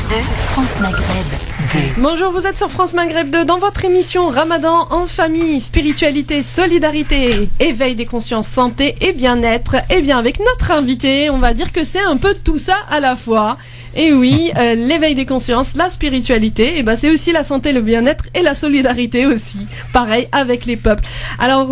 France Maghreb 2. Bonjour, vous êtes sur France Maghreb 2 dans votre émission Ramadan en famille, spiritualité, solidarité, éveil des consciences, santé et bien-être. Et bien avec notre invité, on va dire que c'est un peu tout ça à la fois. Et oui, l'éveil des consciences, la spiritualité, et ben c'est aussi la santé, le bien-être et la solidarité aussi. Pareil avec les peuples. Alors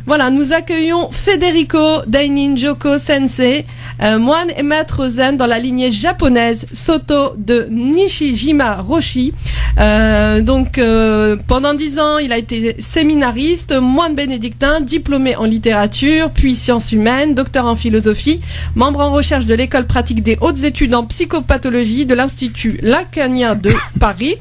voilà, nous accueillons Federico Dainin Joko Sensei, moine et maître zen dans la lignée japonaise Soto de Nishijima Roshi. Pendant 10 ans, il a été séminariste, moine bénédictin, diplômé en littérature, puis sciences humaines, docteur en philosophie, membre en recherche de l'école pratique des hautes études en psychopathologie de l'Institut Lacanien de Paris.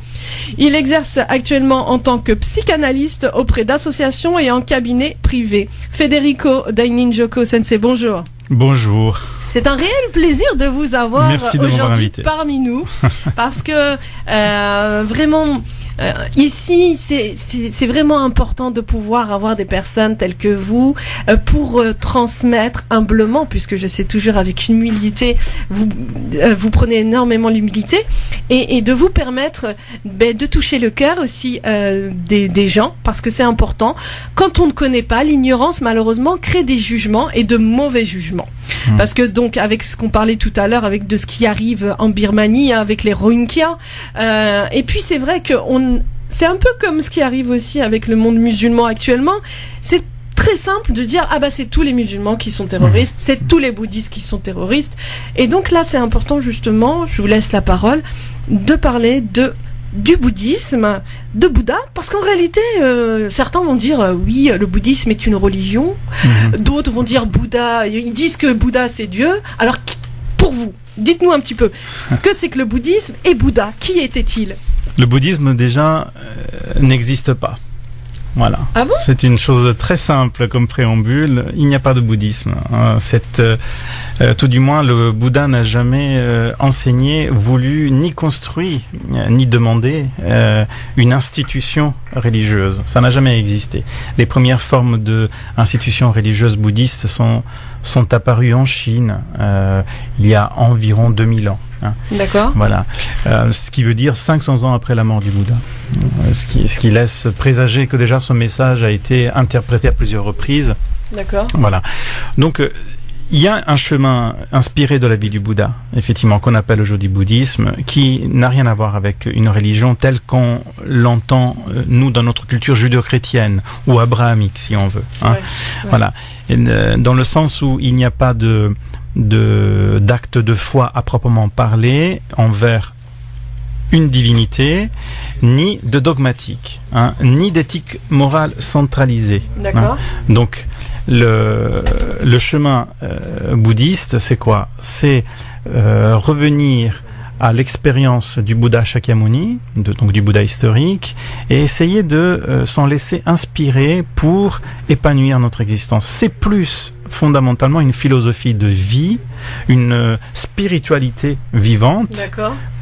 Il exerce actuellement en tant que psychanalyste auprès d'associations et en cabinet privé. Federico Dainin Joko Sensei, bonjour. Bonjour. C'est un réel plaisir de vous avoir aujourd'hui parmi nous, parce que vraiment ici c'est vraiment important de pouvoir avoir des personnes telles que vous pour transmettre humblement, puisque je sais toujours avec humilité, vous prenez énormément l'humilité et de vous permettre de toucher le cœur aussi des gens, parce que c'est important. Quand on ne connaît pas, l'ignorance malheureusement crée des jugements et de mauvais jugements. Parce que donc avec ce qu'on parlait tout à l'heure, avec de ce qui arrive en Birmanie, avec les Rohingyas, et puis c'est vrai que c'est un peu comme ce qui arrive aussi avec le monde musulman actuellement. C'est très simple de dire c'est tous les musulmans qui sont terroristes, c'est tous les bouddhistes qui sont terroristes. Et donc là c'est important justement, je vous laisse la parole, de parler du bouddhisme, de Bouddha, parce qu'en réalité, certains vont dire oui, le bouddhisme est une religion, d'autres vont dire Bouddha, ils disent que Bouddha c'est Dieu. Alors pour vous, dites-nous un petit peu ce que c'est que le bouddhisme et Bouddha, qui était-il? Le bouddhisme déjà n'existe pas. Voilà. Ah bon? C'est une chose très simple comme préambule. Il n'y a pas de bouddhisme. Tout du moins, le Bouddha n'a jamais enseigné, voulu, ni construit, ni demandé une institution religieuse. Ça n'a jamais existé. Les premières formes d'institutions religieuses bouddhistes sont apparues en Chine il y a environ 2000 ans. D'accord. Voilà. Ce qui veut dire 500 ans après la mort du Bouddha. Ce qui laisse présager que déjà son message a été interprété à plusieurs reprises. D'accord. Voilà. Donc, il y a un chemin inspiré de la vie du Bouddha, effectivement, qu'on appelle aujourd'hui bouddhisme, qui n'a rien à voir avec une religion telle qu'on l'entend, nous, dans notre culture judéo-chrétienne, ou abrahamique, si on veut. Ouais. Voilà. Et, dans le sens où il n'y a pas d'acte de foi à proprement parler envers une divinité, ni de dogmatique, ni d'éthique morale centralisée. D'accord. Donc, le chemin bouddhiste, c'est quoi? C'est revenir à l'expérience du Bouddha Shakyamuni, donc du Bouddha historique, et essayer de s'en laisser inspirer pour épanouir notre existence. C'est plus fondamentalement une philosophie de vie, une spiritualité vivante,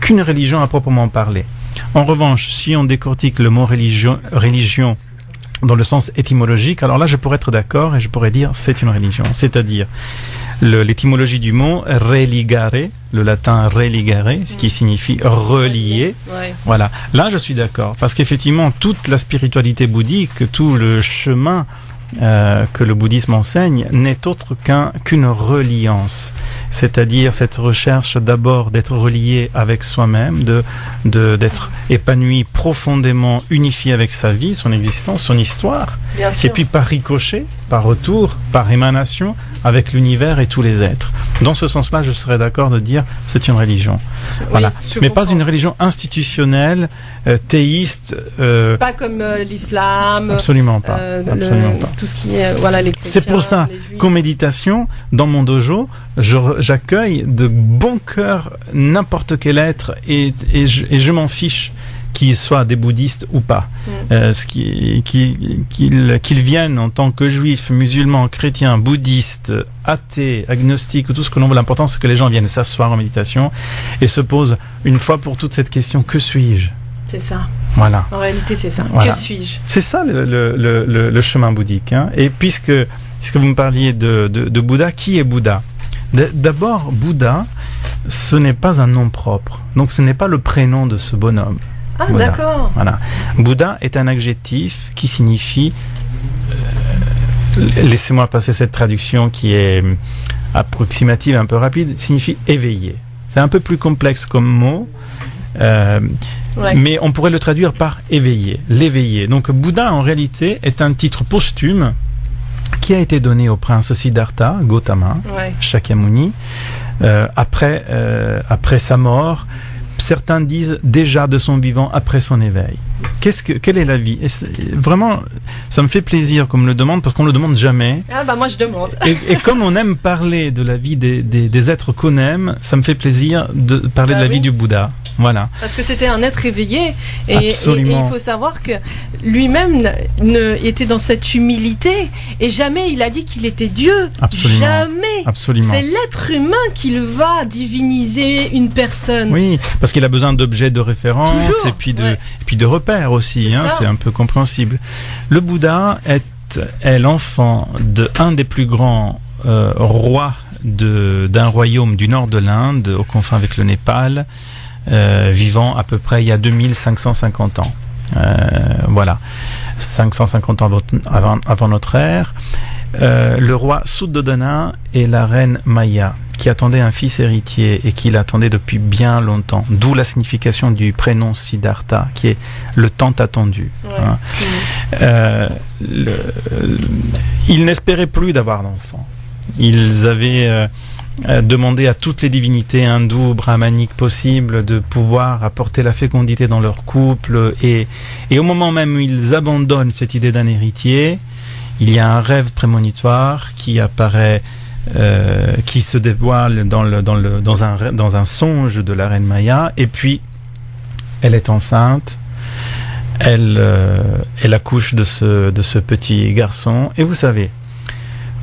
qu'une religion à proprement parler. En revanche, si on décortique le mot religion dans le sens étymologique, alors là je pourrais être d'accord et je pourrais dire c'est une religion. C'est-à-dire l'étymologie du mot religare, le latin religare, ce qui signifie relier. Ouais. Voilà. Là je suis d'accord, parce qu'effectivement toute la spiritualité bouddhique, tout le chemin que le bouddhisme enseigne n'est autre qu'une reliance, c'est-à-dire cette recherche d'abord d'être relié avec soi-même, d'être épanoui, profondément unifié avec sa vie, son existence, son histoire, et puis par ricochet, par retour, par émanation avec l'univers et tous les êtres. Dans ce sens-là, je serais d'accord de dire c'est une religion. Oui, voilà. Mais pas une religion institutionnelle, théiste. Pas comme l'islam. Absolument pas. Absolument pas. Tout ce qui est les chrétiens. C'est pour ça qu'en méditation, dans mon dojo, j'accueille de bon cœur n'importe quel être et je m'en fiche qu'ils soient des bouddhistes ou pas. Qu'ils viennent en tant que juifs, musulmans, chrétiens, bouddhistes, athées, agnostiques, tout ce que l'on veut. L'important, c'est que les gens viennent s'asseoir en méditation et se posent une fois pour toutes cette question: que suis-je? C'est ça. Voilà. En réalité, c'est ça. Voilà. Que suis-je? C'est ça le chemin bouddhique. Et puisque vous me parliez de Bouddha, qui est Bouddha? D'abord, Bouddha, ce n'est pas un nom propre. Donc ce n'est pas le prénom de ce bonhomme. Ah, Bouddha. D'accord. Voilà. Bouddha est un adjectif qui signifie... laissez-moi passer cette traduction qui est approximative, un peu rapide, signifie éveillé. C'est un peu plus complexe comme mot, mais on pourrait le traduire par éveillé, l'éveillé. Donc Bouddha, en réalité, est un titre posthume qui a été donné au prince Siddhartha Gautama, Shakyamuni, après sa mort. Certains disent déjà de son vivant après son éveil. Quelle est la vie? Vraiment, ça me fait plaisir qu'on me le demande parce qu'on le demande jamais. Ah bah moi je demande. et comme on aime parler de la vie des êtres qu'on aime, ça me fait plaisir de parler de la vie du Bouddha. Voilà. Parce que c'était un être éveillé et il faut savoir que lui-même était dans cette humilité et jamais il a dit qu'il était Dieu. Absolument. Jamais. Absolument. C'est l'être humain qui va diviniser une personne. Oui, parce qu'il a besoin d'objets de référence. Toujours. Et puis de repères aussi. C'est un peu compréhensible. Le Bouddha est l'enfant d'un des plus grands rois d'un royaume du nord de l'Inde, aux confins avec le Népal. Vivant à peu près il y a 2550 ans. Voilà, 550 ans avant notre ère. Le roi Suddhodana et la reine Maya, qui attendaient un fils héritier et qui l'attendaient depuis bien longtemps. D'où la signification du prénom Siddhartha, qui est le tant attendu. Ils n'espéraient plus d'avoir d'enfants. Ils avaient demander à toutes les divinités hindoues, brahmaniques possibles de pouvoir apporter la fécondité dans leur couple et au moment même où ils abandonnent cette idée d'un héritier, il y a un rêve prémonitoire qui apparaît, qui se dévoile dans un songe de la reine Maya, et puis elle est enceinte, elle accouche de ce petit garçon, et vous savez,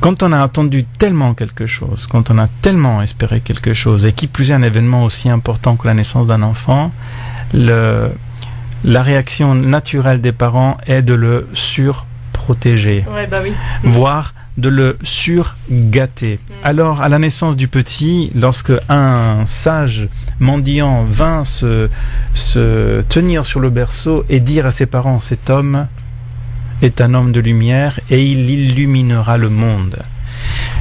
quand on a attendu tellement quelque chose, quand on a tellement espéré quelque chose, et qui plus est un événement aussi important que la naissance d'un enfant, la réaction naturelle des parents est de le surprotéger, voire de le surgâter. Alors, à la naissance du petit, lorsque un sage mendiant vint se tenir sur le berceau et dire à ses parents, cet homme est un homme de lumière et il illuminera le monde.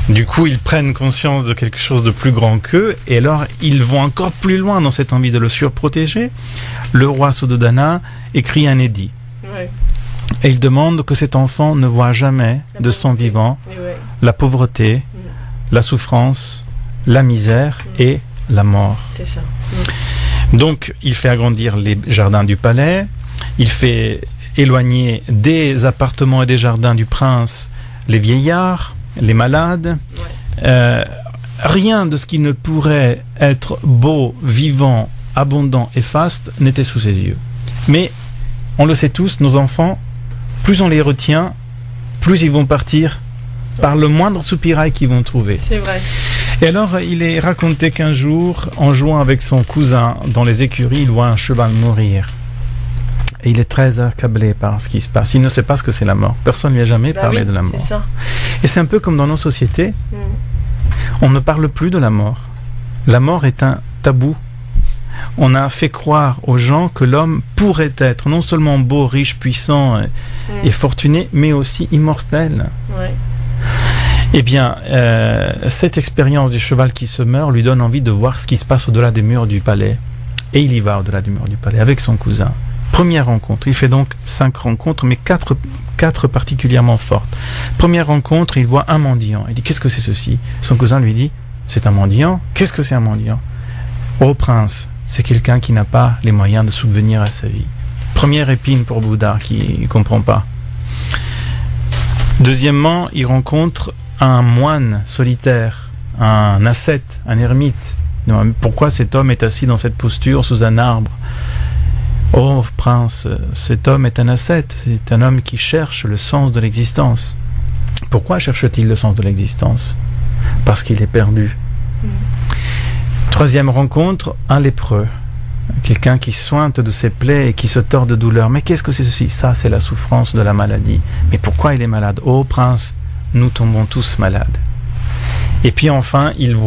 Du coup, ils prennent conscience de quelque chose de plus grand qu'eux et alors ils vont encore plus loin dans cette envie de le surprotéger. Le roi Suddhodana écrit un édit. Et il demande que cet enfant ne voit jamais de son vivant la pauvreté, la souffrance, la misère et la mort. C'est ça. Donc, il fait agrandir les jardins du palais, il fait éloigner des appartements et des jardins du prince les vieillards, les malades. Rien de ce qui ne pourrait être beau, vivant, abondant et faste n'était sous ses yeux. Mais, on le sait tous, nos enfants, plus on les retient, plus ils vont partir par le moindre soupirail qu'ils vont trouver. C'est vrai. Et alors, il est raconté qu'un jour, en jouant avec son cousin dans les écuries, il voit un cheval mourir. Et il est très accablé par ce qui se passe. Il ne sait pas ce que c'est la mort. Personne ne lui a jamais parlé de la mort. C'est ça. Et c'est un peu comme dans nos sociétés. On ne parle plus de la mort. La mort est un tabou. On a fait croire aux gens que l'homme pourrait être non seulement beau, riche, puissant et fortuné, mais aussi immortel. Eh bien, cette expérience du cheval qui se meurt lui donne envie de voir ce qui se passe au-delà des murs du palais. Et il y va au-delà des murs du palais avec son cousin. Première rencontre. Il fait donc 5 rencontres, mais 4 particulièrement fortes. Première rencontre, il voit un mendiant. Il dit, qu'est-ce que c'est ceci? Son cousin lui dit, c'est un mendiant. Qu'est-ce que c'est un mendiant? Ô prince, c'est quelqu'un qui n'a pas les moyens de subvenir à sa vie. Première épine pour Bouddha, qui ne comprend pas. Deuxièmement, il rencontre un moine solitaire, un ascète, un ermite. Pourquoi cet homme est assis dans cette posture sous un arbre? Oh prince, cet homme est un ascète, c'est un homme qui cherche le sens de l'existence. Pourquoi cherche-t-il le sens de l'existence? Parce qu'il est perdu. Troisième rencontre, un lépreux. Quelqu'un qui sointe de ses plaies et qui se tord de douleur. Mais qu'est-ce que c'est ceci? Ça, c'est la souffrance de la maladie. Mais pourquoi il est malade? Oh prince, nous tombons tous malades. Et puis enfin, il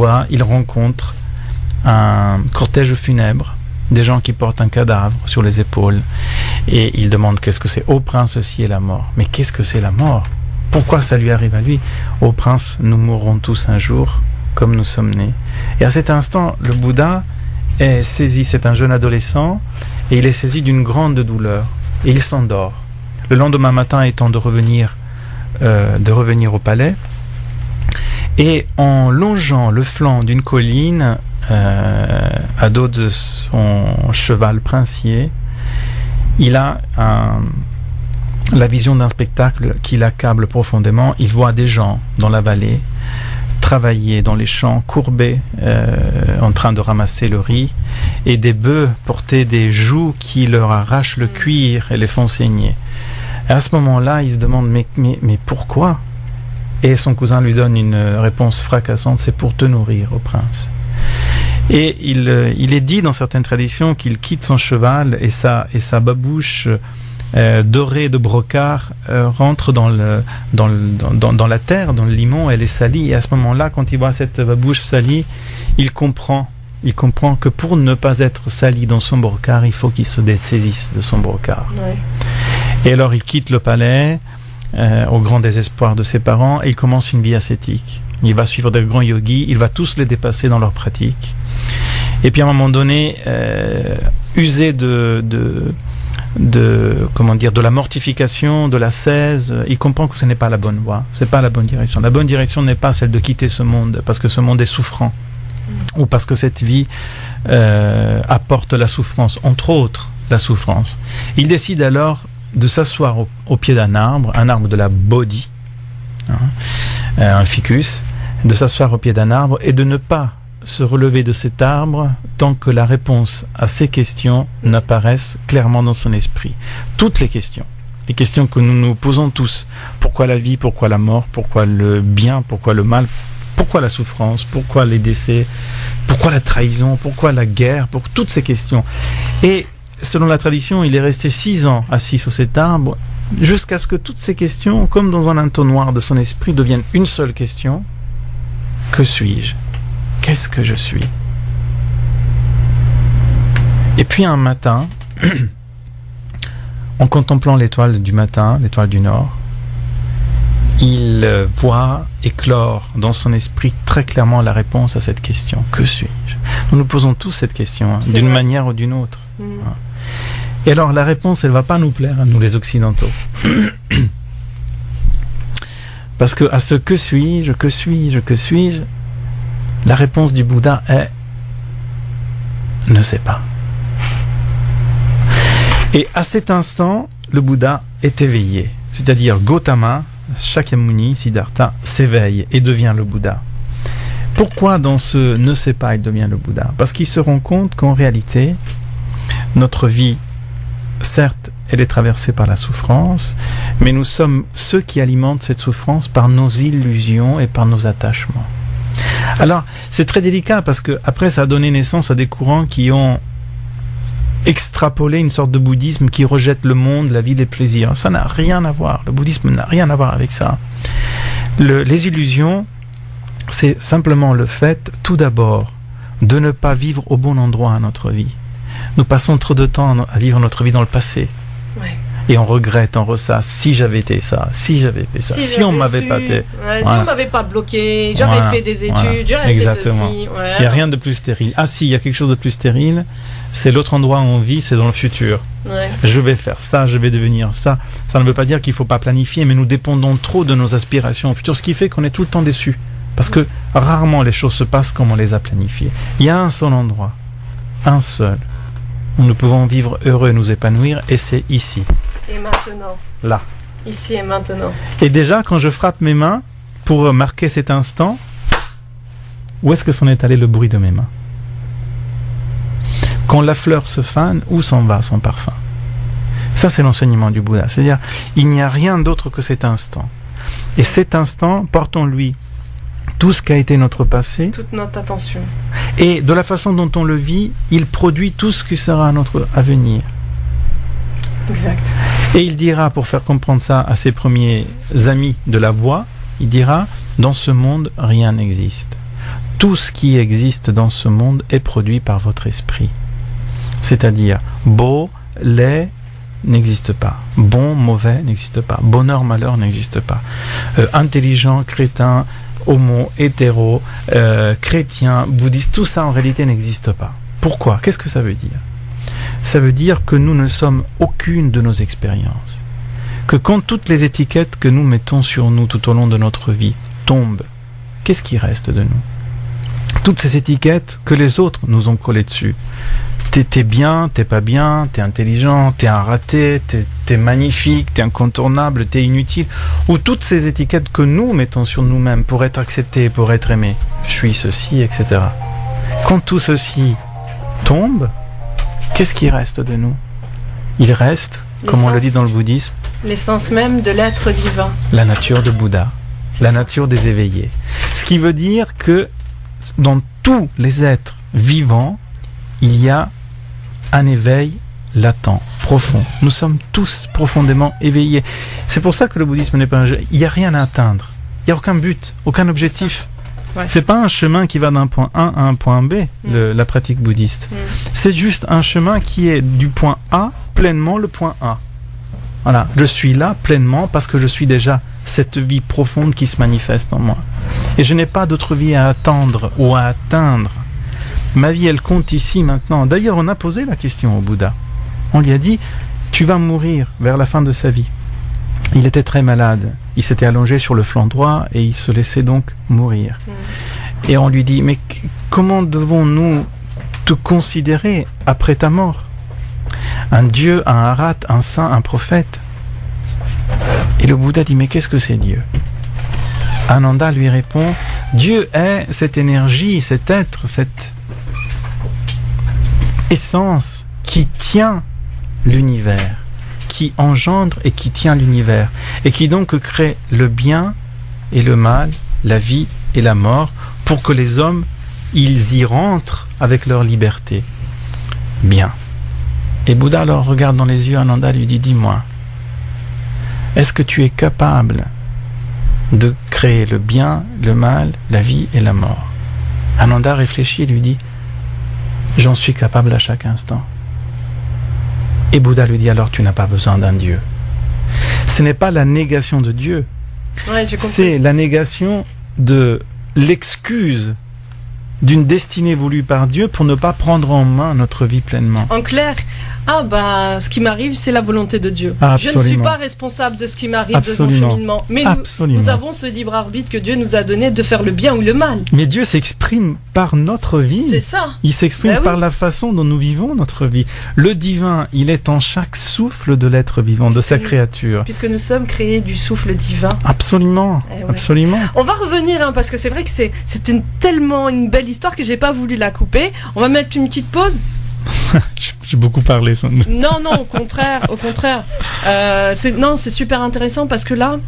rencontre un cortège funèbre, des gens qui portent un cadavre sur les épaules, et il demande qu'est-ce que c'est. Ô prince, ceci est la mort. Mais qu'est-ce que c'est la mort? Pourquoi ça lui arrive à lui? Ô prince, nous mourrons tous un jour, comme nous sommes nés. Et à cet instant, le Bouddha est saisi, c'est un jeune adolescent, et il est saisi d'une grande douleur, et il s'endort. Le lendemain matin, étant de revenir au palais, et en longeant le flanc d'une colline, à dos de son cheval princier, il a la vision d'un spectacle qui l'accable profondément. Il voit des gens dans la vallée travailler dans les champs, courbés, en train de ramasser le riz, et des bœufs porter des jougs qui leur arrachent le cuir et les font saigner. Et à ce moment-là, il se demande mais pourquoi? Et son cousin lui donne une réponse fracassante: c'est pour te nourrir, ô prince. Et il est dit dans certaines traditions qu'il quitte son cheval et sa babouche dorée de brocart rentre dans la terre, dans le limon, elle est salie. Et à ce moment-là, quand il voit cette babouche salie, il comprend que pour ne pas être sali dans son brocart, il faut qu'il se dessaisisse de son brocart. Ouais. Et alors il quitte le palais au grand désespoir de ses parents, et il commence une vie ascétique. Il va suivre des grands yogis, il va tous les dépasser dans leur pratique. Et puis à un moment donné, usé de la mortification, de l'ascèse, il comprend que ce n'est pas la bonne voie, c'est pas la bonne direction. La bonne direction n'est pas celle de quitter ce monde, parce que ce monde est souffrant, ou parce que cette vie apporte la souffrance, entre autres la souffrance. Il décide alors de s'asseoir au pied d'un arbre de la Bodhi, un ficus, de s'asseoir au pied d'un arbre et de ne pas se relever de cet arbre tant que la réponse à ces questions n'apparaissent clairement dans son esprit. Toutes les questions que nous nous posons tous: pourquoi la vie, pourquoi la mort, pourquoi le bien, pourquoi le mal, pourquoi la souffrance, pourquoi les décès, pourquoi la trahison, pourquoi la guerre, pour toutes ces questions. Et selon la tradition, il est resté 6 ans assis sur cet arbre, jusqu'à ce que toutes ces questions, comme dans un entonnoir de son esprit, deviennent une seule question: que suis-je? Qu'est-ce que je suis? Et puis un matin, en contemplant l'étoile du matin, l'étoile du Nord, il voit éclore dans son esprit très clairement la réponse à cette question: que suis-je? Nous nous posons tous cette question, d'une manière ou d'une autre. Et alors la réponse, elle va pas nous plaire à nous les Occidentaux. Parce que à ce que suis-je, la réponse du Bouddha est: ne sais pas. Et à cet instant, le Bouddha est éveillé. C'est-à-dire Gautama, Shakyamuni, Siddhartha s'éveille et devient le Bouddha. Pourquoi dans ce ne sais pas il devient le Bouddha? Parce qu'il se rend compte qu'en réalité, notre vie, certes, elle est traversée par la souffrance, mais nous sommes ceux qui alimentent cette souffrance par nos illusions et par nos attachements. Alors, c'est très délicat parce que après, ça a donné naissance à des courants qui ont extrapolé une sorte de bouddhisme qui rejette le monde, la vie, les plaisirs. Ça n'a rien à voir. Le bouddhisme n'a rien à voir avec ça. Les illusions, c'est simplement le fait, tout d'abord, de ne pas vivre au bon endroit à notre vie. Nous passons trop de temps à vivre notre vie dans le passé. Ouais. Et on regrette, on ressasse: si j'avais été ça, si j'avais fait ça, si on m'avait pas fait. Ouais, si on m'avait pas bloqué, j'aurais fait des études, j'aurais fait ceci. Ouais. Il n'y a rien de plus stérile. Ah si, il y a quelque chose de plus stérile, c'est l'autre endroit où on vit, c'est dans le futur. Ouais. Je vais faire ça, je vais devenir ça. Ça ne veut pas dire qu'il ne faut pas planifier, mais nous dépendons trop de nos aspirations au futur, ce qui fait qu'on est tout le temps déçus. Parce que rarement les choses se passent comme on les a planifiées. Il y a un seul endroit, un seul, où nous pouvons vivre heureux et nous épanouir, et c'est ici. Et maintenant. Là. Ici et maintenant. Et déjà, quand je frappe mes mains pour marquer cet instant, où est-ce que s'en est allé le bruit de mes mains? Quand la fleur se fane, où s'en va son parfum? Ça, c'est l'enseignement du Bouddha. C'est-à-dire, il n'y a rien d'autre que cet instant. Et cet instant, portons-lui tout ce qu'a été notre passé. Toute notre attention. Et de la façon dont on le vit, il produit tout ce qui sera notre avenir. Exact. Et il dira, pour faire comprendre ça à ses premiers amis de la voie, il dira: dans ce monde, rien n'existe. tout ce qui existe dans ce monde est produit par votre esprit. C'est-à-dire, beau, laid, n'existe pas. Bon, mauvais, n'existe pas. Bonheur, malheur, n'existe pas. Intelligent, crétin, homo, hétéro, chrétien, bouddhiste, tout ça en réalité n'existe pas. Pourquoi ? Qu'est-ce que ça veut dire ? Ça veut dire que nous ne sommes aucune de nos expériences. Que quand toutes les étiquettes que nous mettons sur nous tout au long de notre vie tombent, qu'est-ce qui reste de nous ? Toutes ces étiquettes que les autres nous ont collées dessus. T'es bien, t'es pas bien, t'es intelligent, t'es un raté, t'es magnifique, t'es incontournable, t'es inutile. Ou toutes ces étiquettes que nous mettons sur nous-mêmes pour être acceptés, pour être aimés. Je suis ceci, etc. Quand tout ceci tombe, qu'est-ce qui reste de nous ? Il reste, comme on le dit dans le bouddhisme, l'essence même de l'être divin. La nature de Bouddha, la nature des éveillés. Ce qui veut dire que dans tous les êtres vivants, il y a un éveil latent, profond. Nous sommes tous profondément éveillés. C'est pour ça que le bouddhisme n'est pas un jeu. Il n'y a rien à atteindre. Il n'y a aucun but, aucun objectif. Ouais. C'est pas un chemin qui va d'un point A à un point B, la pratique bouddhiste. C'est juste un chemin qui est du point A pleinement le point A. Voilà, je suis là pleinement parce que je suis déjà cette vie profonde qui se manifeste en moi. Et je n'ai pas d'autre vie à attendre ou à atteindre. Ma vie, elle compte ici, maintenant. D'ailleurs, on a posé la question au Bouddha. On lui a dit, tu vas mourir vers la fin de sa vie. Il était très malade. Il s'était allongé sur le flanc droit et il se laissait donc mourir. Et on lui dit, mais comment devons-nous te considérer après ta mort ? Un dieu, un harat, un saint, un prophète. Et le Bouddha dit, mais qu'est-ce que c'est Dieu ? Ananda lui répond, Dieu est cette énergie, cet être, cette essence qui tient l'univers, qui engendre et qui tient l'univers, et qui donc crée le bien et le mal, la vie et la mort, pour que les hommes, ils y rentrent avec leur liberté. Bien. Et Bouddha alors regarde dans les yeux Ananda et lui dit, dis-moi, est-ce que tu es capable de créer le bien, le mal, la vie et la mort ? Ananda réfléchit et lui dit, j'en suis capable à chaque instant. Et Bouddha lui dit, alors tu n'as pas besoin d'un Dieu. Ce n'est pas la négation de Dieu, c'est la négation de l'excuse d'une destinée voulue par Dieu pour ne pas prendre en main notre vie pleinement. En clair, ce qui m'arrive, c'est la volonté de Dieu. Absolument. Je ne suis pas responsable de ce qui m'arrive, de mon cheminement. Mais nous avons ce libre arbitre que Dieu nous a donné de faire le bien ou le mal. Mais Dieu s'exprime par notre vie. C'est ça. Il s'exprime par la façon dont nous vivons notre vie. Le divin, il est en chaque souffle de l'être vivant, de sa créature. Puisque nous sommes créés du souffle divin. Absolument. Absolument. On va revenir, parce que c'est vrai que c'est tellement une belle histoire que j'ai pas voulu la couper. On va mettre une petite pause. J'ai beaucoup parlé. Non, au contraire. C'est super intéressant parce que là,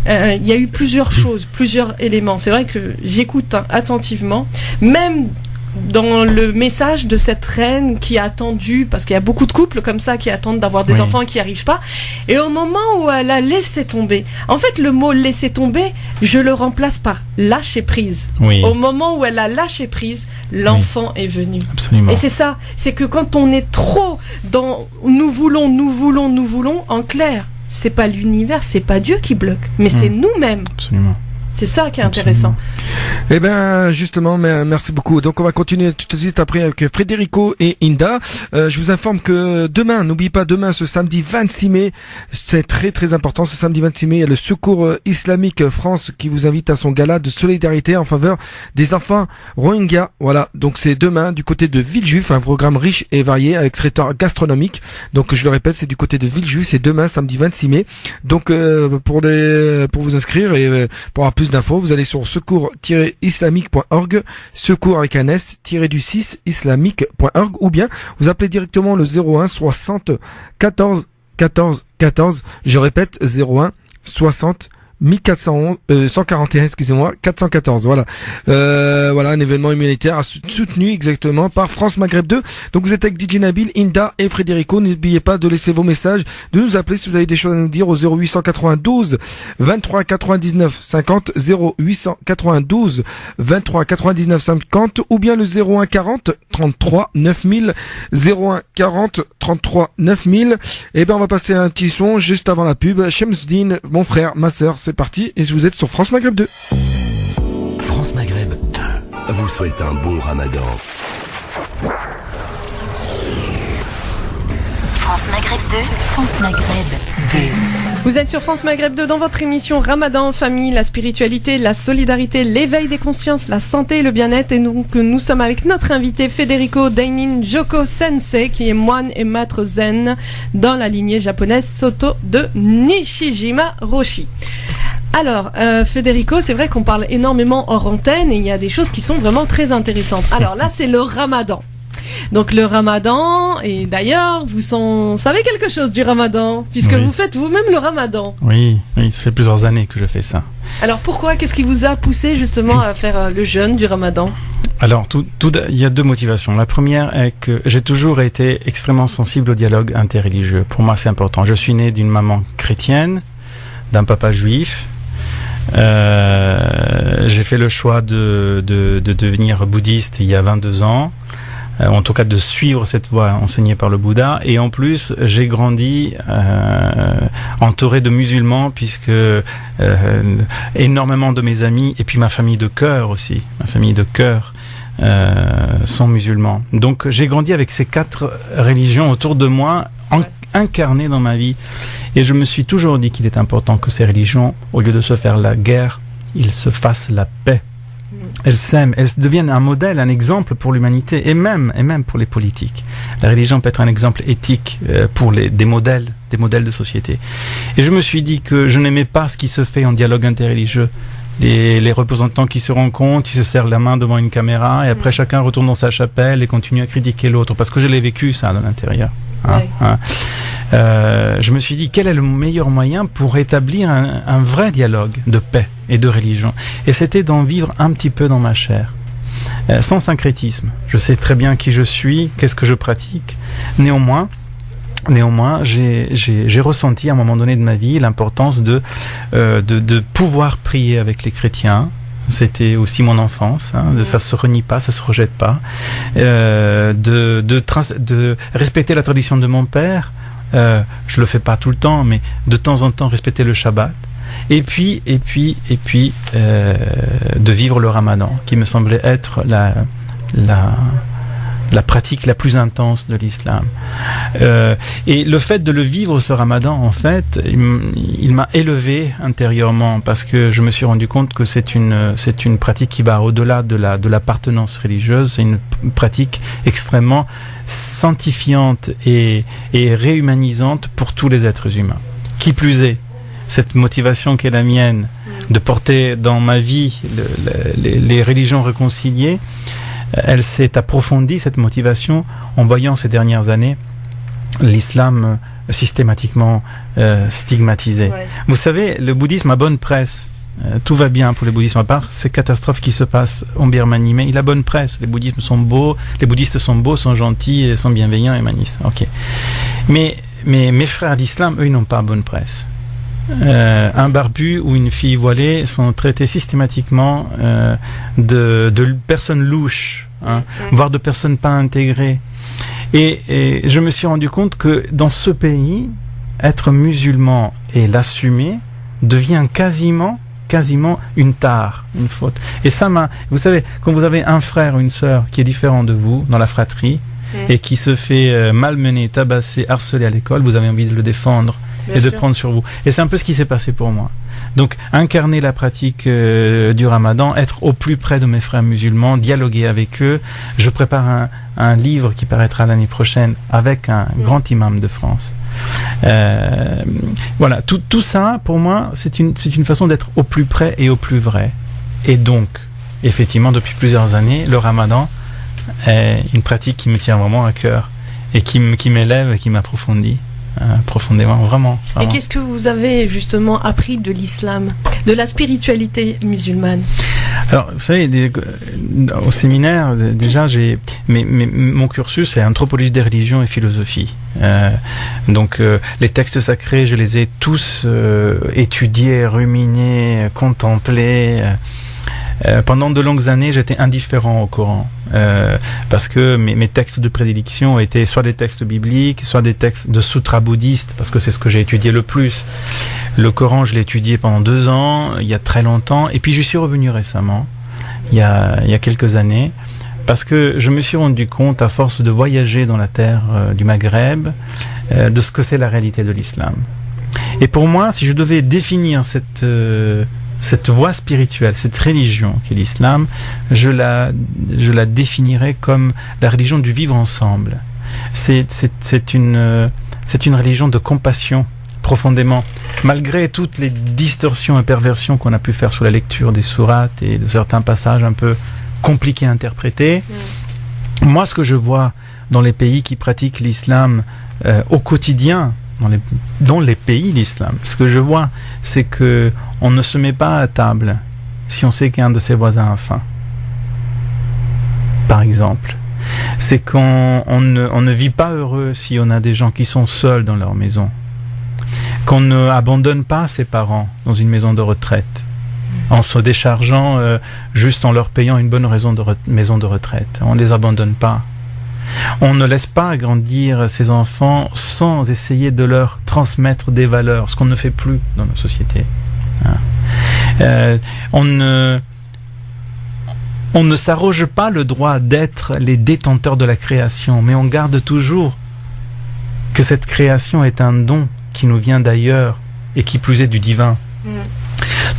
il y a eu plusieurs choses, plusieurs éléments. C'est vrai que j'écoute attentivement, même dans le message de cette reine qui a attendu, parce qu'il y a beaucoup de couples comme ça qui attendent d'avoir des enfants et qui n'y arrivent pas, et au moment où elle a laissé tomber, en fait le mot laisser tomber, je le remplace par lâcher prise. Au moment où elle a lâché prise, l'enfant est venu. Absolument. Et c'est ça, c'est que quand on est trop dans nous voulons, en clair, c'est pas l'univers, c'est pas Dieu qui bloque, mais c'est nous-mêmes. Absolument. C'est ça qui est intéressant. Eh ben, justement, merci beaucoup. Donc, on va continuer tout de suite après avec Frédérico et Inda. Je vous informe que demain, n'oubliez pas, demain, ce samedi 26 mai, c'est très très important. Ce samedi 26 mai, il y a le Secours Islamique France qui vous invite à son gala de solidarité en faveur des enfants Rohingyas. Voilà. Donc, c'est demain du côté de Villejuif, un programme riche et varié avec traiteur gastronomique. Donc, je le répète, c'est du côté de Villejuif. C'est demain, samedi 26 mai. Donc, pour vous inscrire et pour avoir plus d'infos, vous allez sur secours-islamique.org, secours avec un S-du-6 islamique.org, ou bien vous appelez directement le 01 60 14 14 14. Je répète, 01 60 141, excusez-moi, 414. Voilà. Voilà, un événement humanitaire soutenu exactement par France Maghreb 2. Donc vous êtes avec DJ Nabil, Inda et Frédérico. N'oubliez pas de laisser vos messages, de nous appeler si vous avez des choses à nous dire au 0892 23 99 50, 0892 23 99 50, ou bien le 01 40 33 9000, 01 40 33 9000. Et ben on va passer à un petit son juste avant la pub. Shemsdin, mon frère, ma sœur, c'est parti, et vous êtes sur France Maghreb 2. France Maghreb 2 vous souhaite un beau Ramadan. France Maghreb 2, France Maghreb 2. Vous êtes sur France Maghreb 2 dans votre émission Ramadan, famille, la spiritualité, la solidarité, l'éveil des consciences, la santé et le bien-être. Et nous sommes avec notre invité Federico Dainin Joko Sensei, qui est moine et maître zen dans la lignée japonaise Soto de Nishijima Roshi. Alors, Federico, c'est vrai qu'on parle énormément hors antenne et il y a des choses qui sont vraiment très intéressantes. Alors là, c'est le Ramadan. Donc le Ramadan, et d'ailleurs, vous savez quelque chose du Ramadan, puisque vous faites vous-même le Ramadan. Oui, ça fait plusieurs années que je fais ça. Alors pourquoi, qu'est-ce qui vous a poussé justement à faire le jeûne du Ramadan ? Alors, il y a deux motivations. La première est que j'ai toujours été extrêmement sensible au dialogue interreligieux. Pour moi, c'est important. Je suis né d'une maman chrétienne, d'un papa juif. J'ai fait le choix de devenir bouddhiste il y a 22 ans. En tout cas de suivre cette voie enseignée par le Bouddha, et en plus j'ai grandi entouré de musulmans, puisque énormément de mes amis et puis ma famille de cœur aussi, sont musulmans. Donc j'ai grandi avec ces 4 religions autour de moi, incarnées dans ma vie, et je me suis toujours dit qu'il est important que ces religions, au lieu de se faire la guerre, ils se fassent la paix. Elles s'aiment, elles deviennent un modèle, un exemple pour l'humanité, et même pour les politiques. La religion peut être un exemple éthique pour des modèles de société. Et je me suis dit que je n'aimais pas ce qui se fait en dialogue interreligieux. Les représentants qui se rencontrent, qui se serrent la main devant une caméra, et après chacun retourne dans sa chapelle et continue à critiquer l'autre, parce que je l'ai vécu ça de l'intérieur. Je me suis dit, quel est le meilleur moyen pour établir un vrai dialogue de paix et de religion? Et c'était d'en vivre un petit peu dans ma chair, sans syncrétisme. Je sais très bien qui je suis, qu'est-ce que je pratique. Néanmoins, j'ai ressenti à un moment donné de ma vie l'importance de pouvoir prier avec les chrétiens. C'était aussi mon enfance, ça se renie pas, ça se rejette pas, de respecter la tradition de mon père. Je le fais pas tout le temps, mais de temps en temps respecter le Shabbat, et puis de vivre le Ramadan, qui me semblait être la pratique la plus intense de l'islam. Et le fait de le vivre, ce Ramadan, en fait, il m'a élevé intérieurement, parce que je me suis rendu compte que c'est une pratique qui va au-delà de l'appartenance religieuse. C'est une pratique extrêmement sanctifiante et réhumanisante pour tous les êtres humains. Qui plus est, cette motivation qui est la mienne de porter dans ma vie les religions réconciliées, elle s'est approfondie, cette motivation, en voyant ces dernières années l'islam systématiquement stigmatisé. Vous savez, le bouddhisme a bonne presse. Tout va bien pour le bouddhisme, à part ces catastrophes qui se passent en Birmanie, mais il a bonne presse. Les bouddhistes sont beaux, sont gentils, et sont bienveillants et humanistes. Ok. Mais mes frères d'islam, eux, ils n'ont pas bonne presse. Un barbu ou une fille voilée sont traités systématiquement de personnes louches, voire de personnes pas intégrées. Et je me suis rendu compte que dans ce pays, être musulman et l'assumer devient quasiment une tare, une faute. Et ça vous savez, quand vous avez un frère ou une sœur qui est différent de vous dans la fratrie, et qui se fait malmener, tabasser, harceler à l'école, vous avez envie de le défendre. Bien sûr. De prendre sur vous. Et c'est un peu ce qui s'est passé pour moi. Donc, incarner la pratique du Ramadan, être au plus près de mes frères musulmans, dialoguer avec eux. Je prépare un livre qui paraîtra l'année prochaine avec un grand imam de France. Voilà, tout ça, pour moi, c'est une façon d'être au plus près et au plus vrai. Et donc, effectivement, depuis plusieurs années, le Ramadan est une pratique qui me tient vraiment à cœur et qui m'élève et qui m'approfondit. profondément, vraiment. Et qu'est-ce que vous avez justement appris de l'islam, de la spiritualité musulmane? Alors, vous savez, au séminaire, déjà, mon cursus est anthropologie des religions et philosophie. Donc, les textes sacrés, je les ai tous étudiés, ruminés, contemplés. Pendant de longues années, j'étais indifférent au Coran, parce que mes textes de prédilection étaient soit des textes bibliques, soit des textes de sutras bouddhistes, parce que c'est ce que j'ai étudié le plus. Le Coran, je l'ai étudié pendant 2 ans, il y a très longtemps, et puis je suis revenu récemment, il y a quelques années, parce que je me suis rendu compte, à force de voyager dans la terre du Maghreb, de ce que c'est la réalité de l'islam. Et pour moi, si je devais définir cette voie spirituelle, cette religion qu'est l'islam, je la définirais comme la religion du vivre ensemble. C'est une religion de compassion, profondément. Malgré toutes les distorsions et perversions qu'on a pu faire sur la lecture des sourates et de certains passages un peu compliqués à interpréter, moi ce que je vois dans les pays qui pratiquent l'islam au quotidien, dans les pays d'islam, ce que je vois, c'est que on ne se met pas à table si on sait qu'un de ses voisins a faim. Par exemple, c'est qu'on ne vit pas heureux si on a des gens qui sont seuls dans leur maison, qu'on ne abandonne pas ses parents dans une maison de retraite en se déchargeant juste en leur payant une bonne maison de retraite. On ne les abandonne pas. On ne laisse pas grandir ses enfants sans essayer de leur transmettre des valeurs, ce qu'on ne fait plus dans nos sociétés. On ne s'arroge pas le droit d'être les détenteurs de la création, mais on garde toujours que cette création est un don qui nous vient d'ailleurs et qui plus est du divin.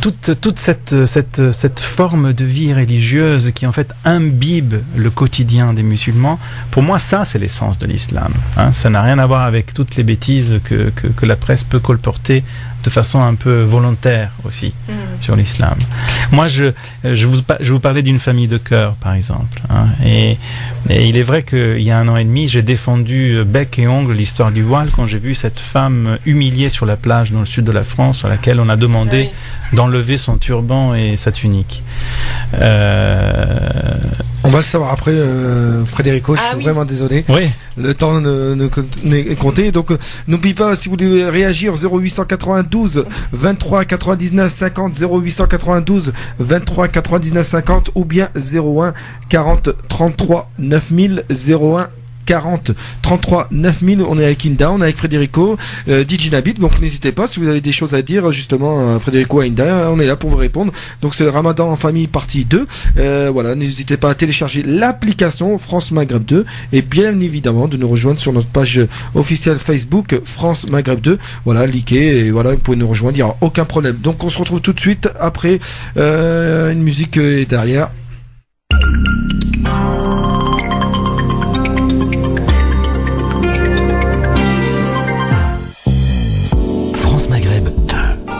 Toute cette forme de vie religieuse qui en fait imbibe le quotidien des musulmans, pour moi ça c'est l'essence de l'islam. Ça n'a rien à voir avec toutes les bêtises que la presse peut colporter de façon un peu volontaire aussi sur l'islam. Moi je vous parlais d'une famille de cœur par exemple, et il est vrai qu'il y a 1 an et demi j'ai défendu bec et ongle l'histoire du voile quand j'ai vu cette femme humiliée sur la plage dans le sud de la France à laquelle on a demandé d'enlever son turban et sa tunique. On va le savoir après, Frédérico, je suis vraiment désolé. Oui. Le temps n'est compté. Donc, n'oubliez pas, si vous voulez réagir, 0892 23 99 50, 0892 23 99 50, ou bien 01 40 33 9000, 01 40 33 9000. On est avec Inda, on est avec Frédérico, DJ Nabil. Donc n'hésitez pas si vous avez des choses à dire justement, Frédérico, Inda, on est là pour vous répondre. Donc c'est le Ramadan en famille partie 2. Voilà, n'hésitez pas à télécharger l'application France Maghreb 2 et bien évidemment de nous rejoindre sur notre page officielle Facebook France Maghreb 2. Voilà, likez et voilà, vous pouvez nous rejoindre, il n'y aura aucun problème. Donc on se retrouve tout de suite après une musique derrière.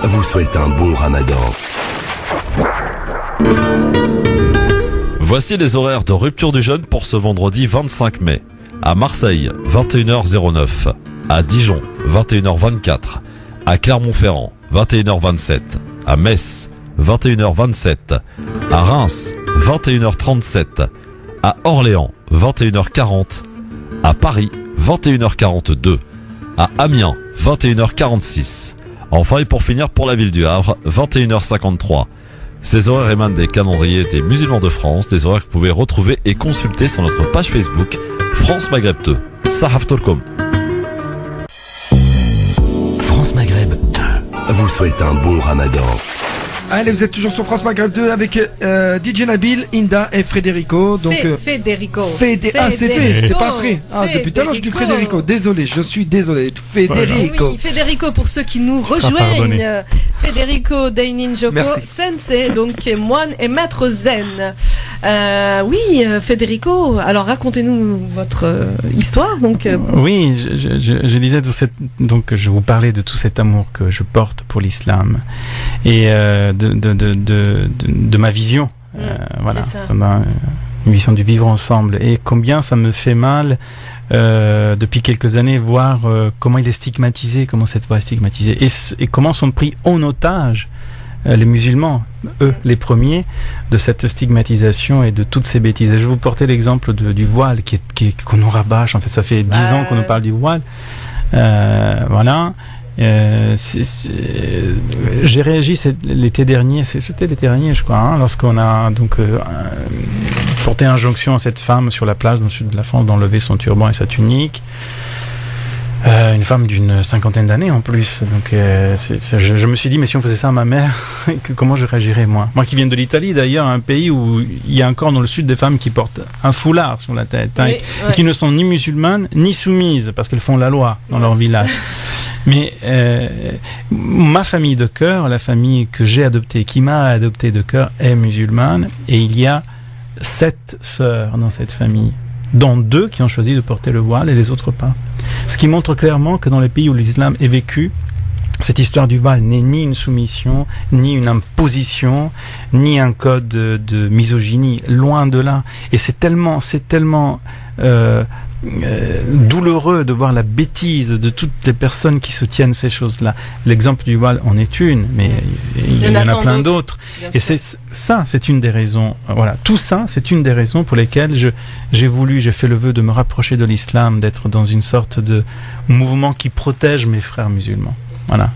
Vous souhaite un bon Ramadan. Voici les horaires de rupture du jeûne pour ce vendredi 25 mai. À Marseille, 21h09. À Dijon, 21h24. À Clermont-Ferrand, 21h27. À Metz, 21h27. À Reims, 21h37. À Orléans, 21h40. À Paris, 21h42. À Amiens, 21h46. Enfin et pour finir pour la ville du Havre, 21h53. Ces horaires émanent des calendriers des musulmans de France, des horaires que vous pouvez retrouver et consulter sur notre page Facebook France Maghreb 2. Sahaf Tolkom. France Maghreb 2 vous souhaite un bon Ramadan. Allez, vous êtes toujours sur France Maghreb 2 avec DJ Nabil, Inda et Frédérico. Donc Federico. C'est pas Fré. Depuis tout à l'heure je dis Frédérico. Désolé, je suis désolé. Federico. Oui, Federico pour ceux qui nous rejoignent. Federico Dainin Joko Sensei, donc moine et maître zen. Oui, Federico. Alors racontez-nous votre histoire. Donc. Oui, je disais donc je vous parlais de tout cet amour que je porte pour l'islam et de ma vision. Voilà. une vision du vivre ensemble. Et combien ça me fait mal depuis quelques années voir comment il est stigmatisé, comment cette voie est stigmatisée, et comment sont pris en otage les musulmans, eux, les premiers, de cette stigmatisation et de toutes ces bêtises. Et je vais vous porter l'exemple du voile qu'on nous rabâche. En fait, ça fait 10 ans qu'on nous parle du voile. Voilà. J'ai réagi c'était l'été dernier, je crois, lorsqu'on a donc porté injonction à cette femme sur la plage dans le sud de la France d'enlever son turban et sa tunique. Une femme d'une 50aine d'années en plus. Donc je me suis dit, mais si on faisait ça à ma mère, comment je réagirais moi qui viens de l'Italie d'ailleurs, un pays où il y a encore dans le sud des femmes qui portent un foulard sur la tête, oui, et qui ne sont ni musulmanes ni soumises parce qu'elles font la loi dans leur village. Mais ma famille de cœur, la famille que j'ai adoptée, qui m'a adopté de cœur, est musulmane, et il y a 7 sœurs dans cette famille, dont 2 qui ont choisi de porter le voile et les autres pas. Ce qui montre clairement que dans les pays où l'islam est vécu, cette histoire du voile n'est ni une soumission, ni une imposition, ni un code de misogynie, loin de là. Et c'est tellement douloureux de voir la bêtise de toutes les personnes qui soutiennent ces choses-là. L'exemple du voile en est une, mais il y en a plein d'autres. Et c'est une des raisons. Voilà, tout ça, c'est une des raisons pour lesquelles j'ai fait le vœu de me rapprocher de l'islam, d'être dans une sorte de mouvement qui protège mes frères musulmans. Voilà,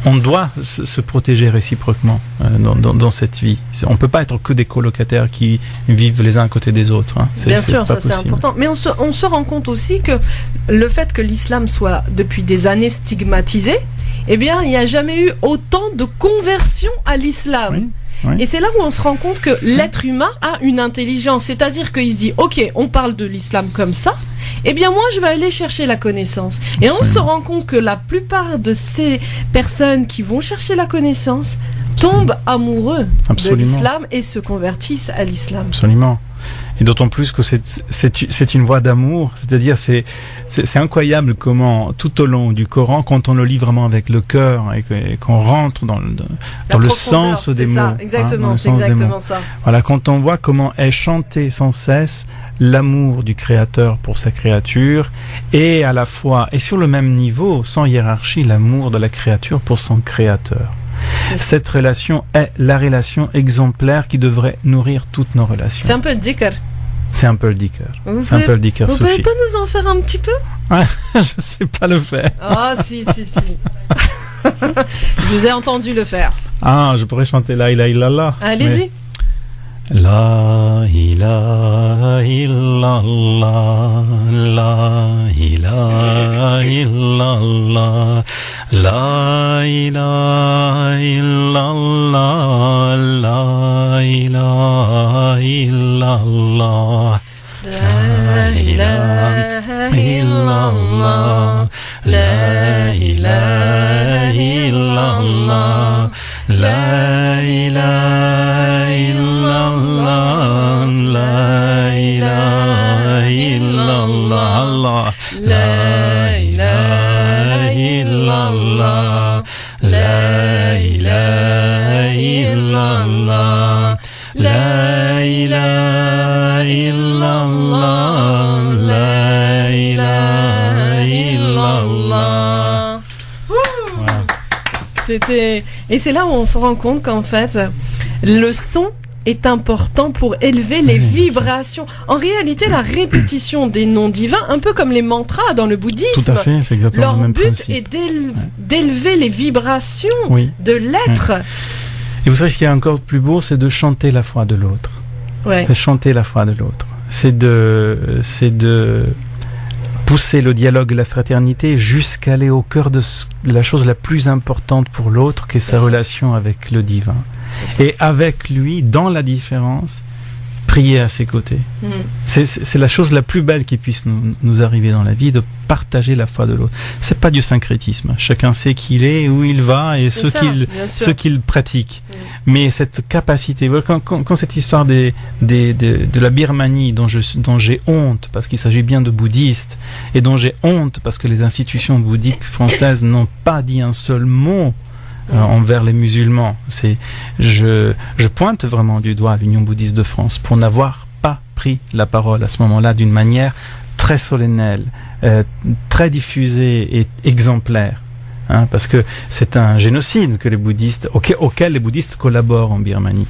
on doit se protéger réciproquement dans cette vie. On peut pas être que des colocataires qui vivent les uns à côté des autres. Bien sûr, ça c'est important. Mais on se rend compte aussi que le fait que l'islam soit depuis des années stigmatisé, eh bien, il n'y a jamais eu autant de conversion à l'islam. Oui. Oui. Et c'est là où on se rend compte que l'être humain a une intelligence, c'est-à-dire qu'il se dit, ok, on parle de l'islam comme ça, eh bien moi je vais aller chercher la connaissance. Et on se rend compte que la plupart de ces personnes qui vont chercher la connaissance tombent amoureux de l'islam et se convertissent à l'islam. Absolument. Et d'autant plus que c'est une voie d'amour, c'est-à-dire c'est incroyable comment tout au long du Coran, quand on le lit vraiment avec le cœur et qu'on rentre dans le sens des mots. Exactement, c'est exactement ça. Voilà, quand on voit comment est chanté sans cesse l'amour du Créateur pour sa créature, et à la fois, et sur le même niveau, sans hiérarchie, l'amour de la créature pour son Créateur. Cette relation est la relation exemplaire qui devrait nourrir toutes nos relations. C'est un peu le dhikr. C'est un peu le dhikr. C'est un peu le dhikr. Vous pouvez pas nous en faire un petit peu? Je sais pas le faire. Ah si. Je vous ai entendu le faire. Ah, je pourrais chanter La ilaha illallah. Allez-y. La ilaha illallah, la ilaha illallah, la ilaha illallah, la ilaha illallah, la ilaha illallah, la ilaha illallah, la ilaha illallah, la ilaha illallah, la ilaha illallah, la ilaha illallah, la ilaha illallah, la ilaha illallah. Et c'est là où on se rend compte qu'en fait, le son est important pour élever les vibrations. En réalité, la répétition des noms divins, un peu comme les mantras dans le bouddhisme, tout à fait, c'est exactement le même principe. Leur but est d'élever les vibrations de l'être. Et vous savez, ce qui est encore plus beau, c'est de chanter la foi de l'autre. Ouais. C'est chanter la foi de l'autre. C'est de pousser le dialogue et la fraternité jusqu'à aller au cœur de la chose la plus importante pour l'autre, qui est sa relation avec le divin. Et avec lui, dans la différence, prier à ses côtés. C'est la chose la plus belle qui puisse nous arriver dans la vie, de partager la foi de l'autre. C'est pas du syncrétisme. Chacun sait qui il est, où il va et ce qu'il pratique. Mais cette capacité, quand cette histoire de la Birmanie dont j'ai honte parce qu'il s'agit bien de bouddhistes et dont j'ai honte parce que les institutions bouddhiques françaises n'ont pas dit un seul mot envers les musulmans. Je pointe vraiment du doigt l'Union bouddhiste de France pour n'avoir pas pris la parole à ce moment-là d'une manière très solennelle, très diffusée et exemplaire. Parce que c'est un génocide que les bouddhistes, auquel les bouddhistes collaborent en Birmanie.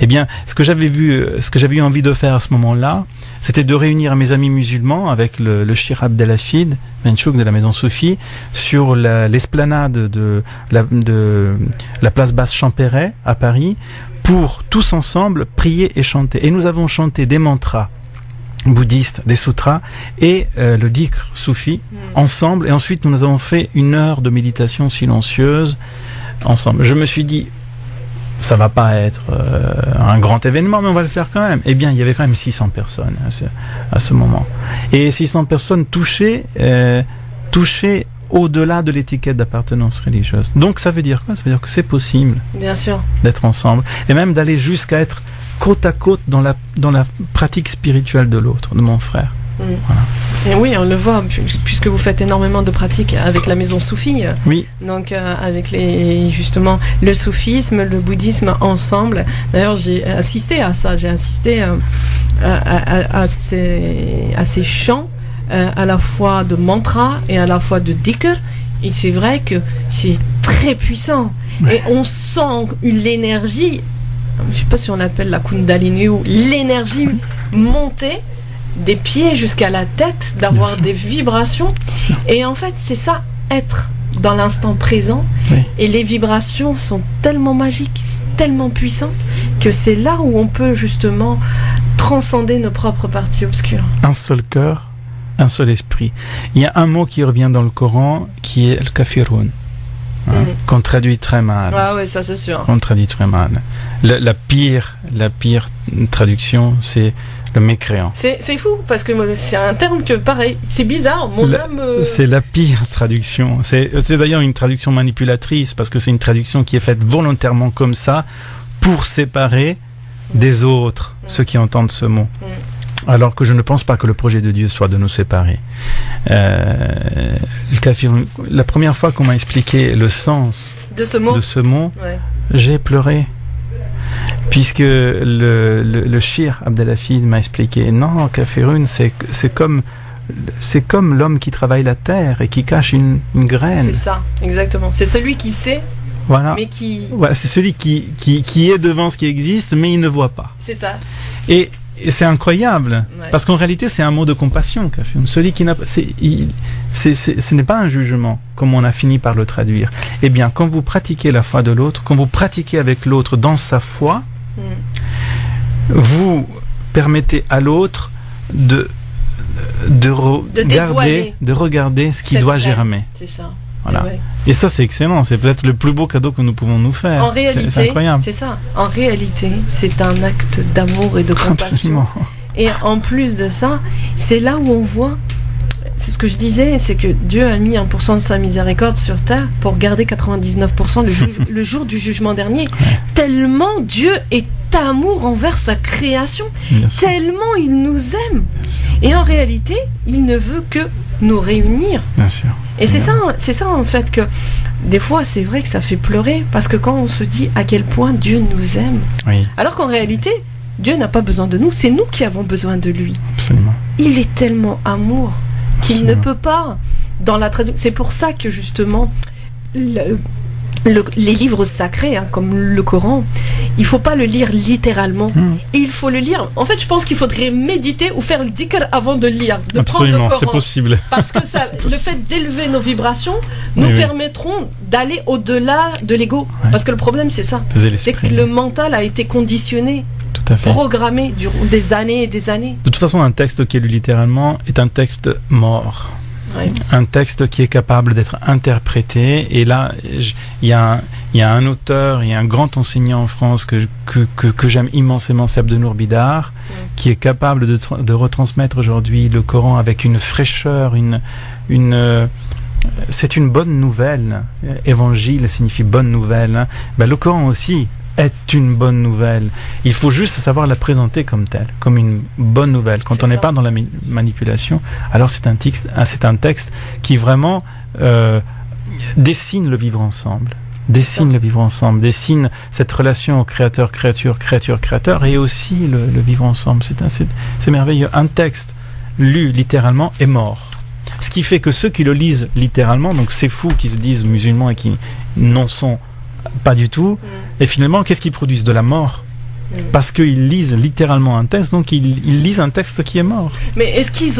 Eh bien, ce que j'avais eu envie de faire à ce moment-là, c'était de réunir mes amis musulmans avec le Shir Abdelhafid Benchouk de la Maison Soufie sur l'esplanade de la place Basse Champéret à Paris pour tous ensemble prier et chanter. Et nous avons chanté des mantras bouddhistes, des sutras et le dhikr soufi ensemble, et ensuite nous avons fait 1 heure de méditation silencieuse ensemble. Je me suis dit, ça va pas être un grand événement, mais on va le faire quand même. Eh bien, il y avait quand même 600 personnes à ce moment, et 600 personnes touchées au-delà de l'étiquette d'appartenance religieuse. Donc ça veut dire quoi? Ça veut dire que c'est possible, bien sûr, d'être ensemble, et même d'aller jusqu'à être côte à côte dans la pratique spirituelle de l'autre, de mon frère. Voilà. Et oui, on le voit, puisque vous faites énormément de pratiques avec la Maison Soufie. Oui. Donc, avec justement le soufisme, le bouddhisme ensemble. D'ailleurs, j'ai assisté à ça. J'ai assisté à ces chants, à la fois de mantra et à la fois de dhikr. Et c'est vrai que c'est très puissant. Ouais. Et on sent l'énergie. Je ne sais pas si on appelle la Kundalini ou l'énergie montée des pieds jusqu'à la tête, d'avoir des vibrations. Et en fait, c'est ça, être dans l'instant présent. Oui. Et les vibrations sont tellement magiques, tellement puissantes, que c'est là où on peut justement transcender nos propres parties obscures. Un seul cœur, un seul esprit. Il y a un mot qui revient dans le Coran, qui est le kafirun. Qu'on traduit très mal. Ah oui, ça c'est sûr. Qu'on traduit très mal. La pire traduction, c'est le mécréant. C'est fou, parce que c'est un terme que, pareil, c'est bizarre. C'est la pire traduction. C'est d'ailleurs une traduction manipulatrice, parce que c'est une traduction qui est faite volontairement comme ça, pour séparer des autres ceux qui entendent ce mot. Alors que je ne pense pas que le projet de Dieu soit de nous séparer. La première fois qu'on m'a expliqué le sens de ce mot, ouais, j'ai pleuré. Puisque le Shir Abdelhafid m'a expliqué, non, Kafirun, c'est comme l'homme qui travaille la terre et qui cache une graine. C'est ça, exactement. C'est celui qui sait, voilà, mais qui... Voilà, c'est celui qui est devant ce qui existe, mais il ne voit pas. C'est ça. Et c'est incroyable, ouais, parce qu'en réalité c'est un mot de compassion, Kafirun. Celui qui n'a pas, ce n'est pas un jugement, comme on a fini par le traduire. Eh bien, quand vous pratiquez la foi de l'autre, quand vous pratiquez avec l'autre dans sa foi, vous permettez à l'autre de regarder ce qui doit germer. C'est ça. Voilà. Ouais. Et ça, c'est excellent. C'est peut-être le plus beau cadeau que nous pouvons nous faire. En réalité, c'est incroyable. C'est ça. En réalité, c'est un acte d'amour et de compassion. Absolument. Et en plus de ça, c'est là où on voit, c'est ce que je disais, c'est que Dieu a mis 1% de sa miséricorde sur terre pour garder 99% le jour du jugement dernier. Ouais. Tellement Dieu est amour envers sa création, tellement il nous aime. Et en réalité, il ne veut que nous réunir. Bien sûr. Et c'est ça en fait que des fois c'est vrai que ça fait pleurer, parce que quand on se dit à quel point Dieu nous aime, oui, alors qu'en réalité Dieu n'a pas besoin de nous, c'est nous qui avons besoin de lui. Absolument. Il est tellement amour qu'il ne peut pas dans la traduction. C'est pour ça que justement les livres sacrés, comme le Coran, il faut pas le lire littéralement. Il faut le lire. En fait, je pense qu'il faudrait méditer ou faire le dhikr avant de lire, de Absolument, prendre le Coran. C'est possible. Parce que ça, le fait d'élever nos vibrations nous permettront d'aller au-delà de l'ego. Ouais. Parce que le problème, c'est ça. C'est que le mental a été conditionné, programmé durant des années et des années. De toute façon, un texte qui est lu littéralement est un texte mort. Ouais. Un texte qui est capable d'être interprété. Et là, il y a un auteur et un grand enseignant en France que j'aime immensément, c'est Abdenour Bidar, qui est capable de retransmettre aujourd'hui le Coran avec une fraîcheur, c'est une bonne nouvelle. Évangile signifie bonne nouvelle. Le Coran aussi est une bonne nouvelle. Il faut juste savoir la présenter comme telle, comme une bonne nouvelle. Quand on n'est pas dans la manipulation, alors c'est un texte qui vraiment dessine le vivre ensemble. dessine le vivre ensemble, dessine cette relation créateur, créature, créature, créateur, et aussi le vivre ensemble. C'est merveilleux. Un texte lu littéralement est mort. Ce qui fait que ceux qui le lisent littéralement, donc ces fous qui se disent musulmans et qui n'en sont pas du tout, et finalement, qu'est-ce qu'ils produisent? De la mort. Parce qu'ils lisent littéralement un texte, donc ils lisent un texte qui est mort. Mais est-ce qu'ils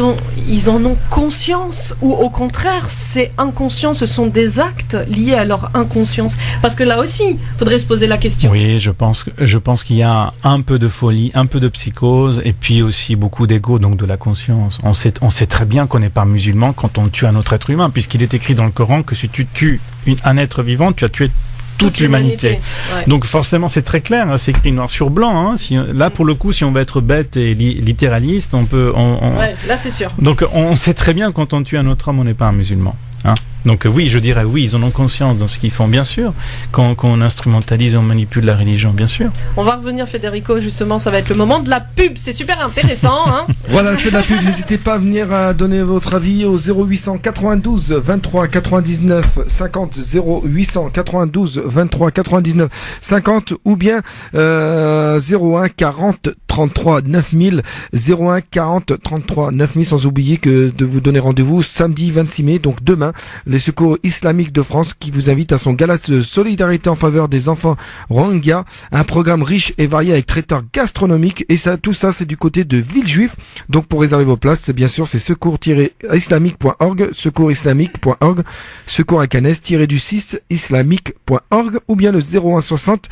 en ont conscience, ou au contraire, c'est inconscient, ce sont des actes liés à leur inconscience? Parce que là aussi, il faudrait se poser la question. Oui, je pense qu'il y a un peu de folie, un peu de psychose, et puis aussi beaucoup d'ego, donc de la conscience. On sait très bien qu'on n'est pas musulman quand on tue un autre être humain, puisqu'il est écrit dans le Coran que si tu tues un être vivant, tu as tué toute l'humanité. Ouais. Donc forcément c'est très clair, hein, c'est écrit noir sur blanc. Hein. Là pour le coup, si on veut être bête et littéraliste, on peut. Ouais, là c'est sûr. Donc on sait très bien quand on tue un autre homme, on n'est pas un musulman. Hein. Donc oui, je dirais oui, ils en ont conscience dans ce qu'ils font, bien sûr. Quand on instrumentalise et on manipule la religion, bien sûr. On va revenir, Federico, justement, ça va être le moment de la pub. C'est super intéressant. Hein. Voilà, c'est de la pub. N'hésitez pas à venir à donner votre avis au 0892 23 99 50, 0892 23 99 50, ou bien 01 40 33 9000, 01 40 33 9000, sans oublier que de vous donner rendez-vous samedi 26 mai, donc demain, les Secours islamiques de France qui vous invite à son gala de solidarité en faveur des enfants Rohingyas, un programme riche et varié avec traiteurs gastronomiques, et ça, tout ça c'est du côté de Villejuif. Donc pour réserver vos places, c'est bien sûr c'est secours-islamique.org, secours-islamique.org, secours à Cannes-du-6 islamique.org, ou bien le 01 60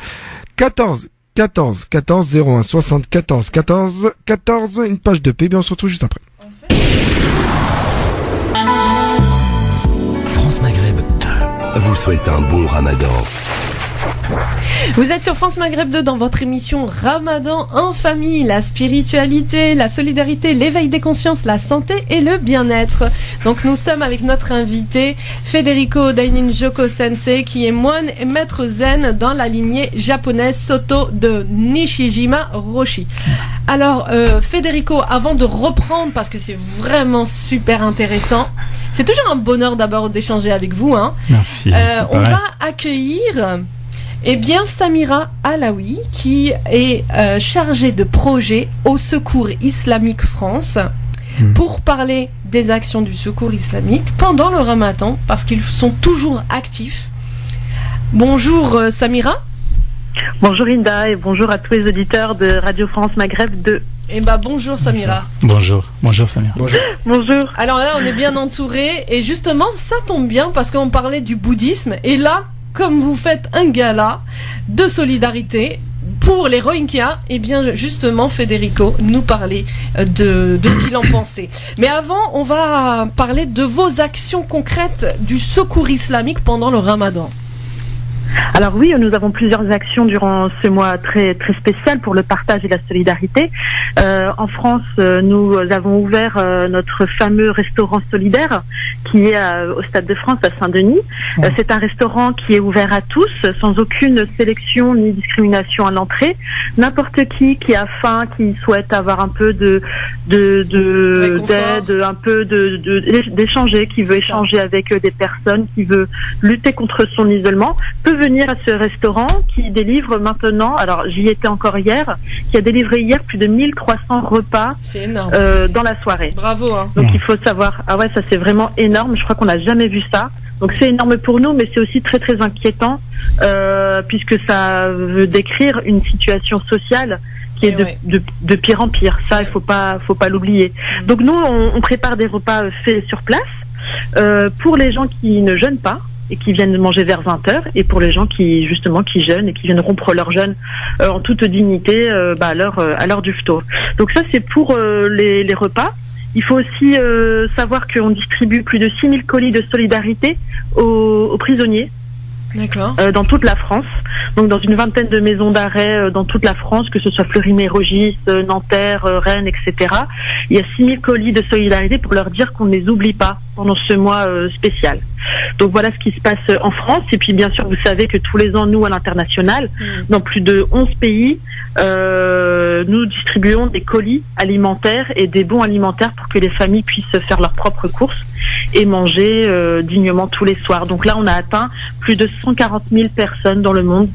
14 14 14 01 60 14 14 14, une page de pub, et on se retrouve juste après. France Maghreb 2 vous souhaite un bon Ramadan. Vous êtes sur France Maghreb 2 dans votre émission Ramadan en famille, la spiritualité, la solidarité, l'éveil des consciences, la santé et le bien-être. Donc nous sommes avec notre invité Federico Dainin Joko Sensei, qui est moine et maître zen dans la lignée japonaise Soto de Nishijima Roshi. Alors Federico, avant de reprendre, parce que c'est vraiment super intéressant, c'est toujours un bonheur d'abord d'échanger avec vous. Hein. Merci. On va accueillir Samira Alaoui, qui est chargée de projet au Secours Islamique France, pour parler des actions du Secours Islamique pendant le Ramadan, parce qu'ils sont toujours actifs. Bonjour Samira. Bonjour Inda, et bonjour à tous les auditeurs de Radio France Maghreb 2. Bonjour Samira. Bonjour Samira. Bonjour. Alors là, on est bien entourés, et justement, ça tombe bien parce qu'on parlait du bouddhisme, et là, comme vous faites un gala de solidarité pour les Rohingyas, justement, Federico nous parlait de ce qu'il en pensait. Mais avant, on va parler de vos actions concrètes du Secours islamique pendant le Ramadan. Alors oui, nous avons plusieurs actions durant ce mois très très spécial pour le partage et la solidarité. En France, nous avons ouvert notre fameux restaurant solidaire qui est au Stade de France à Saint-Denis. C'est un restaurant qui est ouvert à tous, sans aucune sélection ni discrimination à l'entrée. N'importe qui a faim, qui souhaite avoir un peu d'aide, un peu d'échanger, qui veut échanger avec des personnes, qui veut lutter contre son isolement, peut venir à ce restaurant qui délivre maintenant, alors j'y étais encore hier, qui a délivré hier plus de 1300 repas. C'est énorme. Dans la soirée. Bravo. Hein. Donc il faut savoir, ça c'est vraiment énorme, je crois qu'on n'a jamais vu ça. Donc c'est énorme pour nous, mais c'est aussi très très inquiétant, puisque ça veut décrire une situation sociale qui est de pire en pire. Ça, il faut pas l'oublier. Donc nous, on prépare des repas faits sur place, pour les gens qui ne jeûnent pas et qui viennent manger vers 20h, et pour les gens qui jeûnent et qui viennent rompre leur jeûne en toute dignité à l'heure du ftour. Donc ça, c'est pour les repas. Il faut aussi savoir qu'on distribue plus de 6000 colis de solidarité aux prisonniers. D'accord. Dans toute la France, donc dans une vingtaine de maisons d'arrêt dans toute la France, que ce soit Fleury-Mérogis, Nanterre, Rennes, etc. il y a 6000 colis de solidarité pour leur dire qu'on ne les oublie pas pendant ce mois spécial. Donc voilà ce qui se passe en France. Et puis bien sûr, vous savez que tous les ans, nous, à l'international, dans plus de 11 pays, nous distribuons des colis alimentaires et des bons alimentaires pour que les familles puissent faire leurs propres courses et manger dignement tous les soirs. Donc là, on a atteint plus de 140 000 personnes dans le monde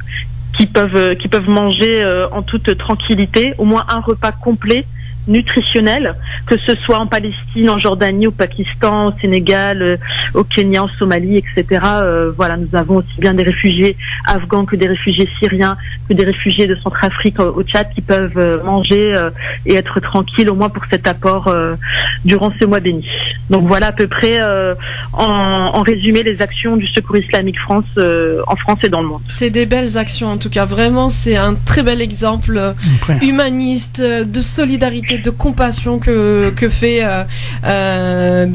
qui peuvent manger en toute tranquillité, au moins un repas complet, nutritionnel, que ce soit en Palestine, en Jordanie, au Pakistan, au Sénégal, au Kenya, en Somalie, etc. Voilà, nous avons aussi bien des réfugiés afghans que des réfugiés syriens, que des réfugiés de Centrafrique au Tchad qui peuvent manger et être tranquilles au moins pour cet apport durant ce mois béni. Donc voilà à peu près en résumé les actions du Secours Islamique France en France et dans le monde. C'est des belles actions en tout cas, vraiment c'est un très bel exemple humaniste de solidarité, de compassion que fait le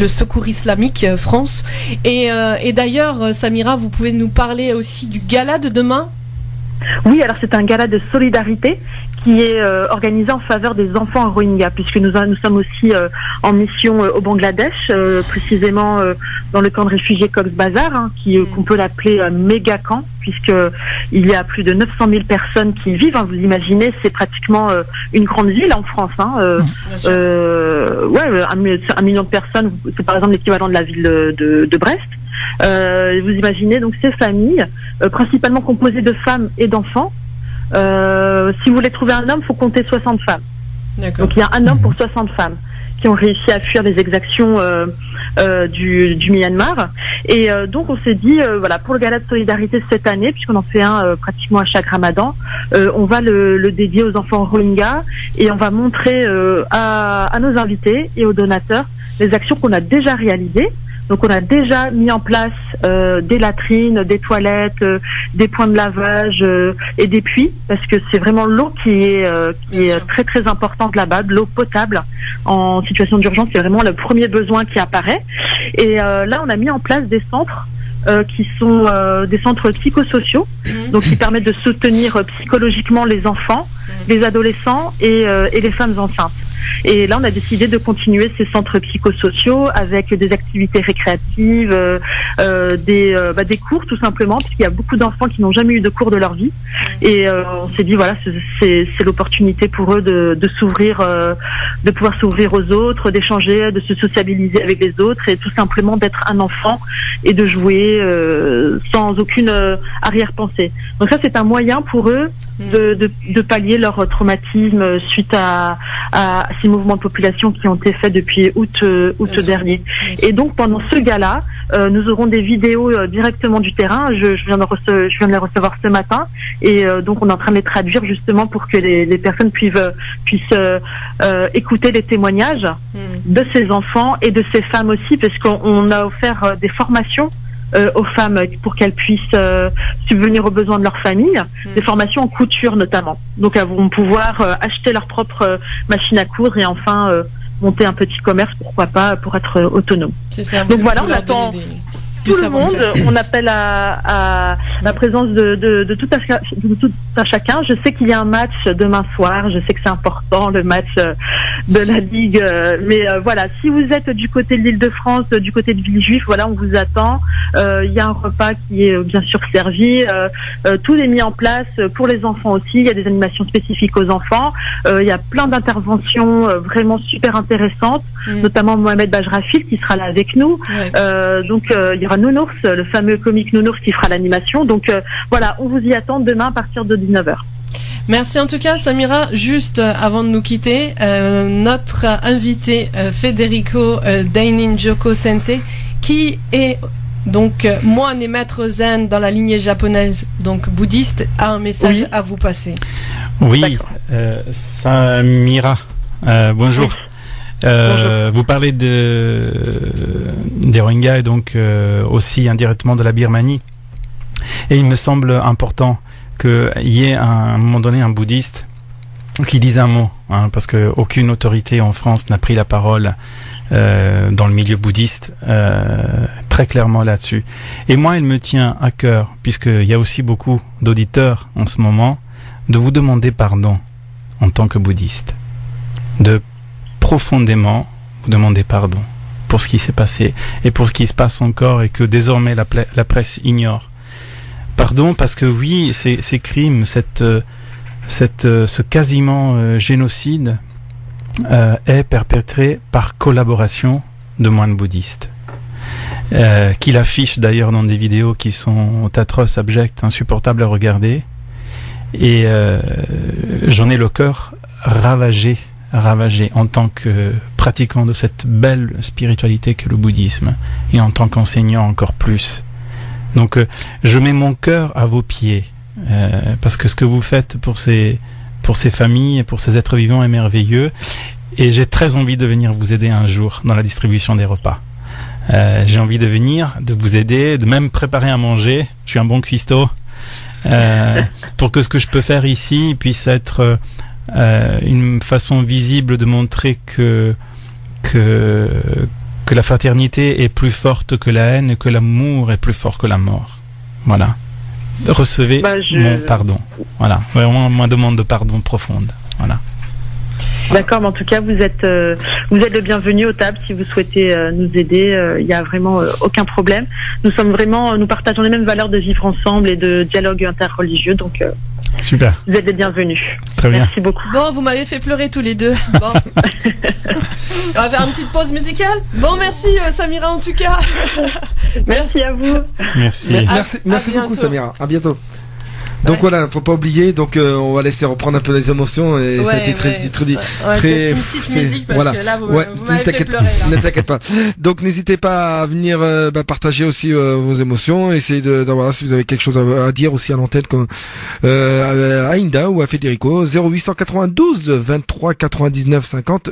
Secours Islamique France. Et d'ailleurs, Samira, vous pouvez nous parler aussi du gala de demain? Oui, alors c'est un gala de solidarité qui est organisé en faveur des enfants Rohingyas, puisque nous sommes aussi en mission au Bangladesh, précisément dans le camp de réfugiés Cox's Bazar, qu'on peut l'appeler méga camp, puisque il y a plus de 900 000 personnes qui y vivent. Vous imaginez, c'est pratiquement une grande ville en France. Un million de personnes, c'est par exemple l'équivalent de la ville de Brest. Vous imaginez donc ces familles, principalement composées de femmes et d'enfants. Si vous voulez trouver un homme, il faut compter 60 femmes. D'accord. Donc il y a un homme pour 60 femmes qui ont réussi à fuir les exactions du Myanmar. Et donc on s'est dit, pour le gala de solidarité cette année, puisqu'on en fait un pratiquement à chaque Ramadan, on va le dédier aux enfants Rohingyas et on va montrer à nos invités et aux donateurs les actions qu'on a déjà réalisées. Donc on a déjà mis en place des latrines, des toilettes, des points de lavage et des puits, parce que c'est vraiment l'eau qui est très très importante là-bas, de l'eau potable en situation d'urgence, c'est vraiment le premier besoin qui apparaît. Et là on a mis en place des centres qui sont des centres psychosociaux, donc qui permettent de soutenir psychologiquement les enfants, les adolescents et les femmes enceintes. Et là, on a décidé de continuer ces centres psychosociaux avec des activités récréatives, des cours tout simplement, puisqu'il y a beaucoup d'enfants qui n'ont jamais eu de cours de leur vie. Et on s'est dit, voilà, c'est l'opportunité pour eux de s'ouvrir, de pouvoir s'ouvrir aux autres, d'échanger, de se sociabiliser avec les autres et tout simplement d'être un enfant et de jouer sans aucune arrière-pensée. Donc ça, c'est un moyen pour eux de pallier leur traumatisme suite à ces mouvements de population qui ont été faits depuis août dernier. Et donc pendant ce gala, nous aurons des vidéos directement du terrain. Je viens de les recevoir ce matin et donc on est en train de les traduire justement pour que les personnes puissent écouter les témoignages de ces enfants et de ces femmes aussi, parce qu'on a offert des formations aux femmes pour qu'elles puissent subvenir aux besoins de leur famille, des formations en couture notamment. Donc elles vont pouvoir acheter leur propre machine à coudre et enfin monter un petit commerce, pourquoi pas, pour être autonome. C'est ça. Donc voilà, on attend tout le monde, on appelle à la présence de tout à chacun. Je sais qu'il y a un match demain soir, je sais que c'est important, le match de la Ligue, mais voilà, si vous êtes du côté de l'Île-de-France, du côté de Villejuif, voilà, on vous attend. Il y a un repas qui est bien sûr servi, tout est mis en place pour les enfants aussi, il y a des animations spécifiques aux enfants, il y a plein d'interventions vraiment super intéressantes, notamment Mohamed Bajrafil qui sera là avec nous. Donc il y aura Nounours, le fameux comique Nounours qui fera l'animation. Donc voilà, on vous y attend demain à partir de 19h. Merci en tout cas Samira. Juste avant de nous quitter, notre invité Federico Dainin-Joko Sensei, qui est donc moine et maître zen dans la lignée japonaise, donc bouddhiste, a un message à vous passer. Oui, Samira, bonjour. Vous parlez des Rohingyas et donc aussi indirectement de la Birmanie. Et il me semble important qu'il y ait à un moment donné un bouddhiste qui dise un mot, parce que aucune autorité en France n'a pris la parole dans le milieu bouddhiste très clairement là-dessus. Et moi, il me tient à cœur, puisqu'il y a aussi beaucoup d'auditeurs en ce moment, de vous demander pardon en tant que bouddhiste, de profondément vous demander pardon pour ce qui s'est passé et pour ce qui se passe encore et que désormais la presse ignore. Pardon parce que oui, ces crimes, ce quasiment génocide est perpétré par collaboration de moines bouddhistes. Qu'il affiche d'ailleurs dans des vidéos qui sont atroces, abjectes, insupportables à regarder. Et j'en ai le cœur ravagé en tant que pratiquant de cette belle spiritualité qu'est le bouddhisme, et en tant qu'enseignant encore plus. Donc je mets mon cœur à vos pieds, parce que ce que vous faites pour ces familles et pour ces êtres vivants est merveilleux, et j'ai très envie de venir vous aider un jour dans la distribution des repas. J'ai envie de venir, de vous aider, de même préparer à manger. Je suis un bon cuistot, pour que ce que je peux faire ici puisse être une façon visible de montrer que la fraternité est plus forte que la haine et que l'amour est plus fort que la mort. Voilà. Recevez mon pardon. Voilà. Vraiment ma demande de pardon profonde. Voilà. D'accord, mais en tout cas, vous êtes le bienvenu aux tables si vous souhaitez nous aider. Il y a vraiment aucun problème. Nous partageons les mêmes valeurs de vivre ensemble et de dialogue interreligieux, donc super. Vous êtes les bienvenus. Très bien. Merci beaucoup. Bon, vous m'avez fait pleurer tous les deux. Bon. On va faire une petite pause musicale. Bon, merci Samira en tout cas. Merci à vous. Merci. Merci beaucoup Samira. À bientôt. Donc voilà, faut pas oublier. Donc on va laisser reprendre un peu les émotions et ça a été très une petite musique parce que là vous m'avez fait pleurer. Ne t'inquiète pas. Donc n'hésitez pas à venir partager aussi vos émotions. Essayez d'avoir si vous avez quelque chose à dire aussi à l'antenne comme à Inda ou à Federico. 0892 23 99 50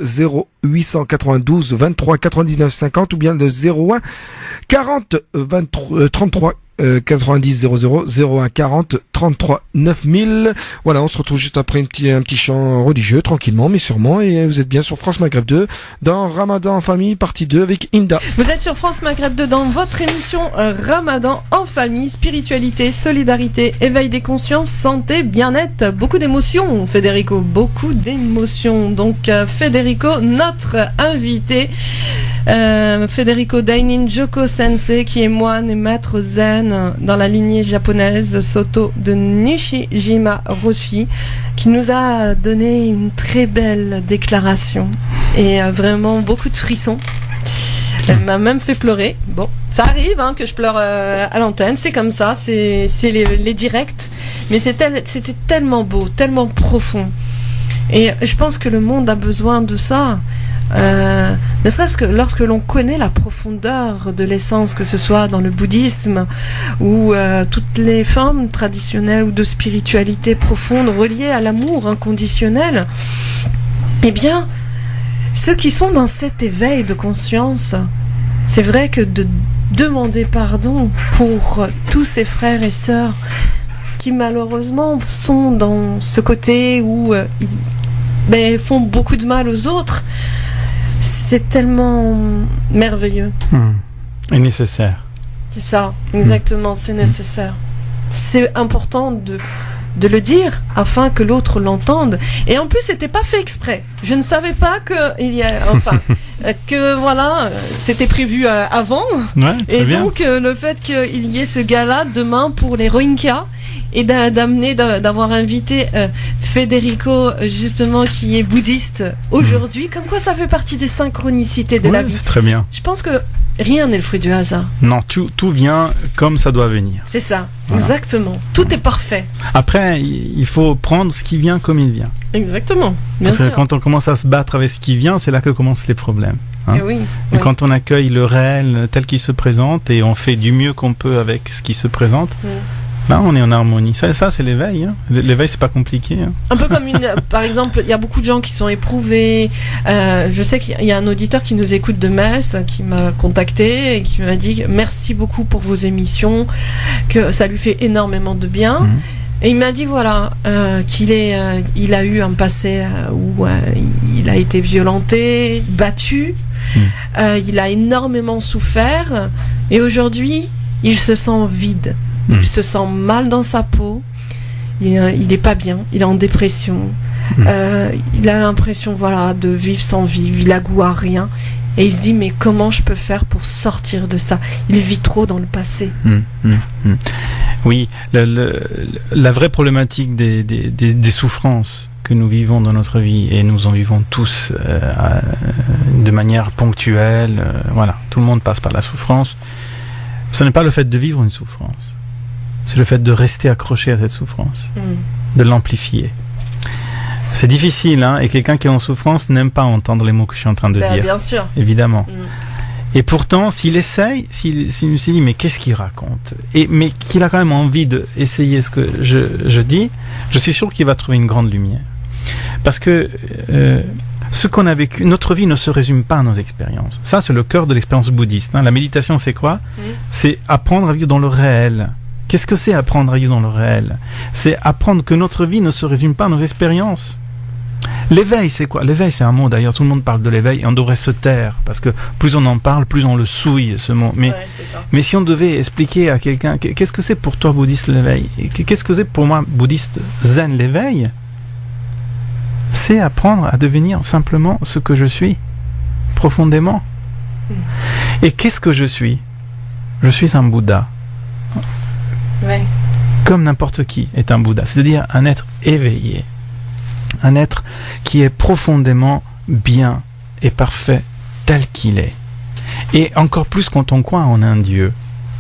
0892 23 99 50 ou bien le 01 40 23 33 90 00 01 40 33 9000. Voilà, on se retrouve juste après un petit chant religieux, tranquillement mais sûrement, et vous êtes bien sur France Maghreb 2 dans Ramadan en famille partie 2 avec Inda. Vous êtes sur France Maghreb 2 dans votre émission Ramadan en famille, spiritualité, solidarité, éveil des consciences, santé, bien-être, beaucoup d'émotions Federico, beaucoup d'émotions. Donc Federico, notre invité, Federico Dainin Joko Sensei, qui est moine et maître zen dans la lignée japonaise Soto de Nishijima Roshi, qui nous a donné une très belle déclaration et vraiment beaucoup de frissons. Elle m'a même fait pleurer. Bon, ça arrive que je pleure à l'antenne, c'est comme ça, c'est les directs, mais c'était tellement beau, tellement profond. Et je pense que le monde a besoin de ça. Ne serait-ce que lorsque l'on connaît la profondeur de l'essence, que ce soit dans le bouddhisme ou toutes les formes traditionnelles ou de spiritualité profonde reliées à l'amour inconditionnel, eh bien, ceux qui sont dans cet éveil de conscience, c'est vrai que de demander pardon pour tous ces frères et sœurs qui malheureusement sont dans ce côté où ils font beaucoup de mal aux autres, c'est tellement merveilleux. Et nécessaire. C'est ça, exactement, c'est nécessaire. C'est important de le dire afin que l'autre l'entende. Et en plus, c'était pas fait exprès. Je ne savais pas que voilà, c'était prévu avant. Ouais, et bien. donc le fait qu'il y ait ce gala demain pour les Rohingyas et d'avoir invité Federico justement qui est bouddhiste aujourd'hui, comme quoi ça fait partie des synchronicités de la vie. C'est très bien. Je pense que rien n'est le fruit du hasard. Non, tout vient comme ça doit venir. C'est ça, voilà. Exactement. Tout est parfait. Après, il faut prendre ce qui vient comme il vient. Exactement. Bien Parce sûr. que quand on commence à se battre avec ce qui vient, c'est là que commencent les problèmes. Et oui, et quand on accueille le réel tel qu'il se présente et on fait du mieux qu'on peut avec ce qui se présente, là on est en harmonie. Ça c'est l'éveil. L'éveil c'est pas compliqué. Un peu comme par exemple, il y a beaucoup de gens qui sont éprouvés. Je sais qu'il y a un auditeur qui nous écoute de Metz, qui m'a contacté et qui m'a dit merci beaucoup pour vos émissions, que ça lui fait énormément de bien. Et il m'a dit voilà il a eu un passé où il a été violenté, battu, il a énormément souffert et aujourd'hui il se sent vide, il se sent mal dans sa peau, il est pas bien, il est en dépression. il a l'impression, voilà, de vivre sans vivre, il a goût à rien. Et il se dit, mais comment je peux faire pour sortir de ça? Il vit trop dans le passé. Oui, la vraie problématique des souffrances que nous vivons dans notre vie, et nous en vivons tous de manière ponctuelle, voilà, tout le monde passe par la souffrance. Ce n'est pas le fait de vivre une souffrance, c'est le fait de rester accroché à cette souffrance, de l'amplifier. C'est difficile, hein, et quelqu'un qui est en souffrance n'aime pas entendre les mots que je suis en train de dire. Bien sûr. Évidemment. Et pourtant, s'il essaye, s'il se dit, mais qu'est-ce qu'il raconte? Mais qu'il a quand même envie d'essayer ce que je dis, je suis sûr qu'il va trouver une grande lumière. Parce que ce qu'on a vécu, notre vie ne se résume pas à nos expériences. Ça, c'est le cœur de l'expérience bouddhiste. Hein. La méditation, c'est quoi? C'est apprendre à vivre dans le réel. Qu'est-ce que c'est apprendre à vivre dans le réel? C'est apprendre que notre vie ne se résume pas à nos expériences. L'éveil, c'est quoi? L'éveil, c'est un mot, d'ailleurs, tout le monde parle de l'éveil et on devrait se taire, parce que plus on en parle, plus on le souille, ce mot. Mais si on devait expliquer à quelqu'un, qu'est-ce que c'est pour toi, bouddhiste, l'éveil? Qu'est-ce que c'est pour moi, bouddhiste, zen, l'éveil? C'est apprendre à devenir simplement ce que je suis, profondément. Et qu'est-ce que je suis? Je suis un Bouddha. Comme n'importe qui est un Bouddha, c'est-à-dire un être éveillé, un être qui est profondément bien et parfait tel qu'il est. Et encore plus quand on croit en un Dieu,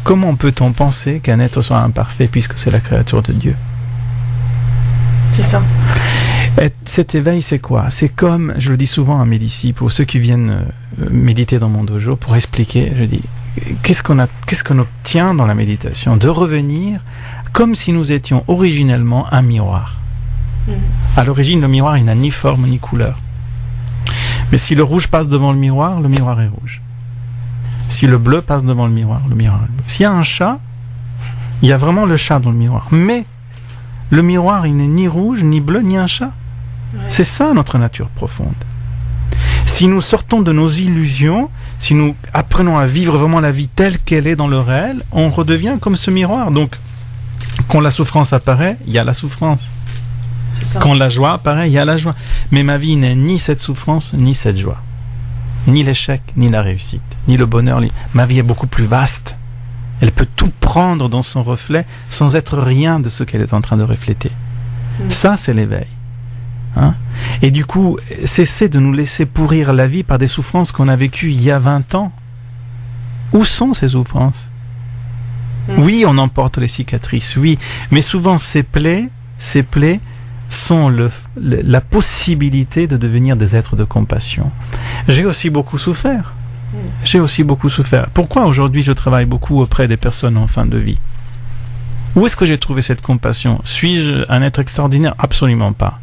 comment peut-on penser qu'un être soit imparfait puisque c'est la créature de Dieu? C'est ça. Et cet éveil, c'est quoi? C'est comme, je le dis souvent à mes disciples, ou ceux qui viennent méditer dans mon dojo, pour expliquer, je dis, qu'est-ce qu'on obtient dans la méditation? De revenir comme si nous étions originellement un miroir. À l'origine, le miroir, il n'a ni forme ni couleur. Mais si le rouge passe devant le miroir est rouge. Si le bleu passe devant le miroir est bleu. S'il y a un chat, il y a vraiment le chat dans le miroir. Mais le miroir, il n'est ni rouge, ni bleu, ni un chat. C'est ça notre nature profonde. Si nous sortons de nos illusions, si nous apprenons à vivre vraiment la vie telle qu'elle est dans le réel, on redevient comme ce miroir. Donc, quand la souffrance apparaît, il y a la souffrance. Quand la joie apparaît, il y a la joie. Mais ma vie n'est ni cette souffrance, ni cette joie. Ni l'échec, ni la réussite, ni le bonheur. Ma vie est beaucoup plus vaste. Elle peut tout prendre dans son reflet sans être rien de ce qu'elle est en train de refléter. Ça, c'est l'éveil. Hein? Et du coup, cesser de nous laisser pourrir la vie par des souffrances qu'on a vécues il y a 20 ans. Où sont ces souffrances? Oui, on emporte les cicatrices, oui. Mais souvent, ces plaies sont la possibilité de devenir des êtres de compassion. J'ai aussi beaucoup souffert. Pourquoi aujourd'hui je travaille beaucoup auprès des personnes en fin de vie? Où est-ce que j'ai trouvé cette compassion? Suis-je un être extraordinaire? Absolument pas.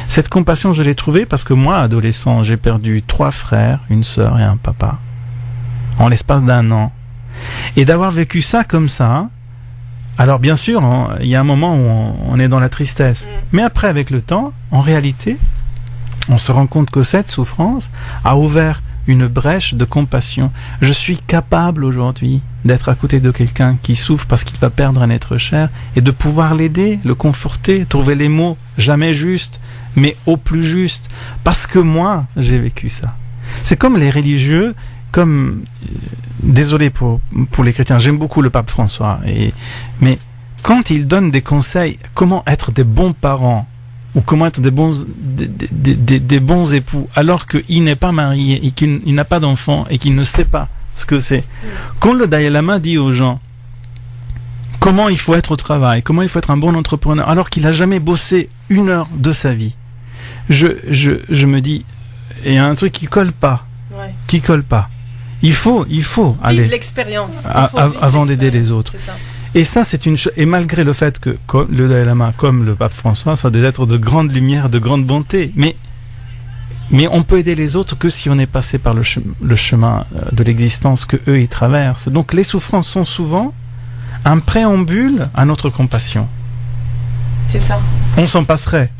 Cette compassion, je l'ai trouvée parce que moi, adolescent, j'ai perdu 3 frères, une sœur et un papa, en l'espace d'1 an. Et d'avoir vécu ça comme ça, alors bien sûr, il y a un moment où on est dans la tristesse. Mais après, avec le temps, en réalité, on se rend compte que cette souffrance a ouvert une brèche de compassion. Je suis capable aujourd'hui d'être à côté de quelqu'un qui souffre parce qu'il va perdre un être cher et de pouvoir l'aider, le conforter, trouver les mots jamais justes, mais au plus juste. Parce que moi, j'ai vécu ça. C'est comme les religieux, désolé pour les chrétiens, j'aime beaucoup le pape François, mais quand il donne des conseils, comment être des bons parents, ou comment être des bons époux, alors qu'il n'est pas marié, et qu'il n'a pas d'enfant, et qu'il ne sait pas ce que c'est. Quand le Dalai Lama dit aux gens comment il faut être au travail, comment il faut être un bon entrepreneur, alors qu'il n'a jamais bossé 1 heure de sa vie, je me dis, il y a un truc qui colle pas. Il faut aller l'expérience avant d'aider les autres. Et ça, c'est une chose. Et malgré le fait que le Dalai Lama, comme le pape François, soient des êtres de grande lumière, de grande bonté, mais on peut aider les autres que si on est passé par le chemin de l'existence que eux ils traversent. Donc les souffrances sont souvent un préambule à notre compassion. C'est ça. On s'en passerait.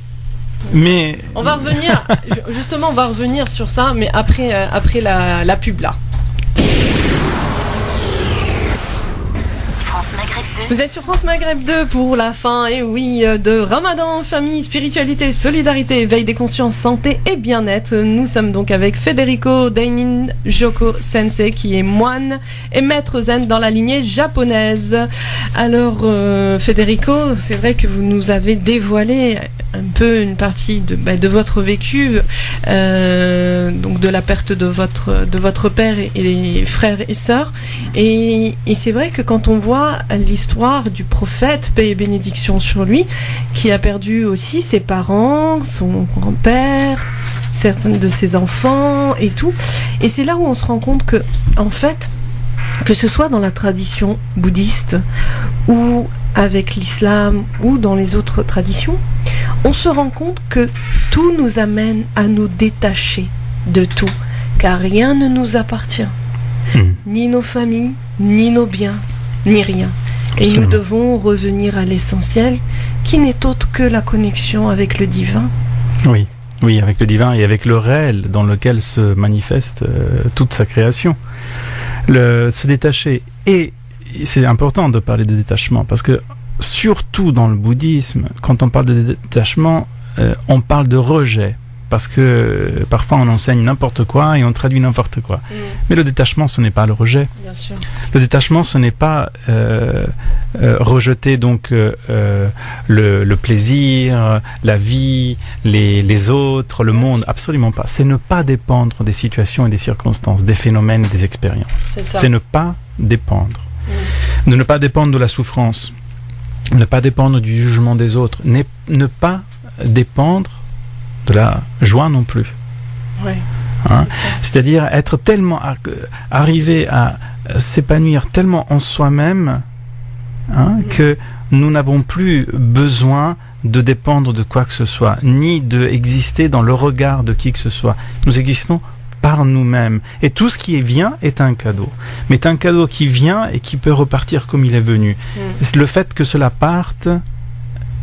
Mais on va revenir, justement, on va revenir sur ça, mais après la pub là. Vous êtes sur France Maghreb 2 pour la fin, et oui, de Ramadan, famille, spiritualité, solidarité, veille des consciences, santé et bien-être. Nous sommes donc avec Federico Dainin Joko Sensei, qui est moine et maître zen dans la lignée japonaise. Alors, Federico, c'est vrai que vous nous avez dévoilé un peu une partie de votre vécu, donc de la perte de votre père et frères et sœurs. Et c'est vrai que quand on voit l'histoire du prophète, paix et bénédiction sur lui, qui a perdu aussi ses parents, son grand-père, certains de ses enfants et tout. Et c'est là où on se rend compte que, en fait, que ce soit dans la tradition bouddhiste ou avec l'islam ou dans les autres traditions, on se rend compte que tout nous amène à nous détacher de tout, car rien ne nous appartient. Ni nos familles, ni nos biens, ni rien. Et nous devons revenir à l'essentiel, qui n'est autre que la connexion avec le divin. Oui, avec le divin et avec le réel dans lequel se manifeste toute sa création. Se détacher. Et c'est important de parler de détachement, parce que surtout dans le bouddhisme, quand on parle de détachement, on parle de rejet. Parce que parfois on enseigne n'importe quoi et on traduit n'importe quoi. Mais le détachement, ce n'est pas le rejet. Bien sûr. Le détachement, ce n'est pas rejeter donc le plaisir, la vie, les autres, le monde. Absolument pas. C'est ne pas dépendre des situations et des circonstances, des phénomènes et des expériences. C'est ne pas dépendre. De ne pas dépendre de la souffrance. Ne pas dépendre du jugement des autres. Ne pas dépendre de la joie non plus. Ouais. C'est-à-dire être tellement arriver à s'épanouir tellement en soi-même que nous n'avons plus besoin de dépendre de quoi que ce soit, ni de exister dans le regard de qui que ce soit. Nous existons par nous-mêmes. Et tout ce qui vient est un cadeau. Mais c'est un cadeau qui vient et qui peut repartir comme il est venu. Le fait que cela parte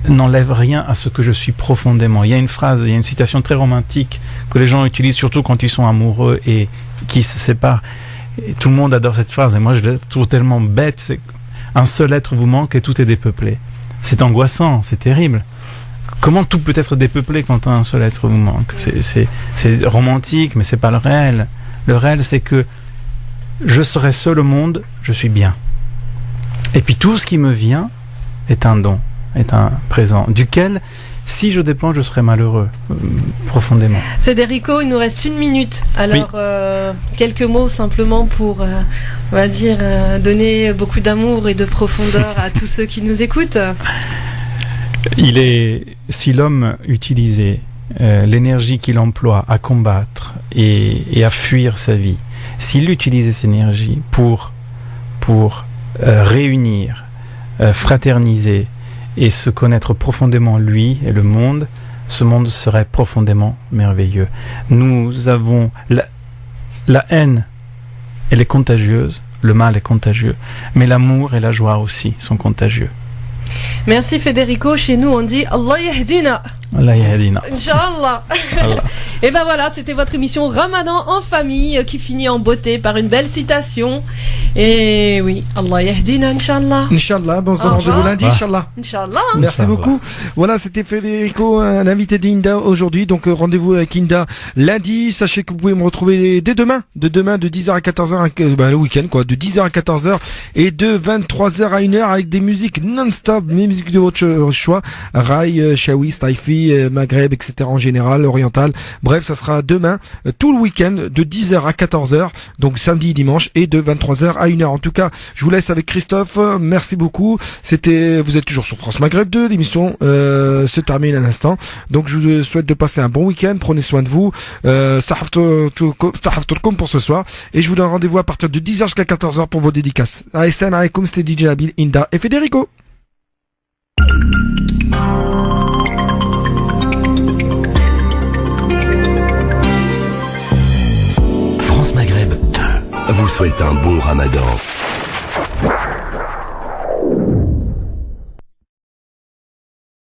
n'enlève rien à ce que je suis profondément. Il y a une citation très romantique que les gens utilisent surtout quand ils sont amoureux et qui se séparent. Et tout le monde adore cette phrase et moi je la trouve tellement bête. C'est un seul être vous manque et tout est dépeuplé. C'est angoissant, c'est terrible. Comment tout peut être dépeuplé quand un seul être vous manque? C'est romantique, mais c'est pas le réel. Le réel, c'est que je serai seul au monde, je suis bien. Et puis tout ce qui me vient est un don, est un présent, duquel, si je dépends, je serai malheureux, profondément. Federico, il nous reste 1 minute. Alors, quelques mots simplement pour, on va dire, donner beaucoup d'amour et de profondeur à tous ceux qui nous écoutent. Si l'homme utilisait l'énergie qu'il emploie à combattre et à fuir sa vie, s'il utilisait cette énergie pour réunir, fraterniser et se connaître profondément lui et le monde, ce monde serait profondément merveilleux. Nous avons la haine, elle est contagieuse, le mal est contagieux, mais l'amour et la joie aussi sont contagieux. Merci Federico, chez nous on dit Allah yahdina. Allah yahdina. Inch'Allah. Et ben voilà, c'était votre émission Ramadan en famille qui finit en beauté par une belle citation. Et oui, Allah yahdina, Inch'Allah. Inch'Allah, bon, on se donne rendez-vous lundi, Inch'Allah. Inch'Allah. Merci beaucoup. Voilà, c'était Federico, l'invité d'Inda aujourd'hui. Donc rendez-vous avec Inda lundi. Sachez que vous pouvez me retrouver dès demain, de 10h à 14h, le week-end quoi, de 10h à 14h et de 23h à 1h avec des musiques non-stop, mes musiques de votre choix, Rai, Shawi, Staifi, Maghreb, etc. en général, oriental. Bref, ça sera demain, tout le week-end, de 10h à 14h, donc samedi et dimanche, et de 23h à 1h. En tout cas, je vous laisse avec Christophe. Merci beaucoup. Vous êtes toujours sur France Maghreb 2. L'émission se termine à l'instant. Donc, je vous souhaite de passer un bon week-end. Prenez soin de vous. Sahaftourkoum pour ce soir. Et je vous donne rendez-vous à partir de 10h jusqu'à 14h pour vos dédicaces. Assalamu alaikum, c'était DJ Nabil, Inda et Federico. France Maghreb 2 vous souhaite un bon Ramadan.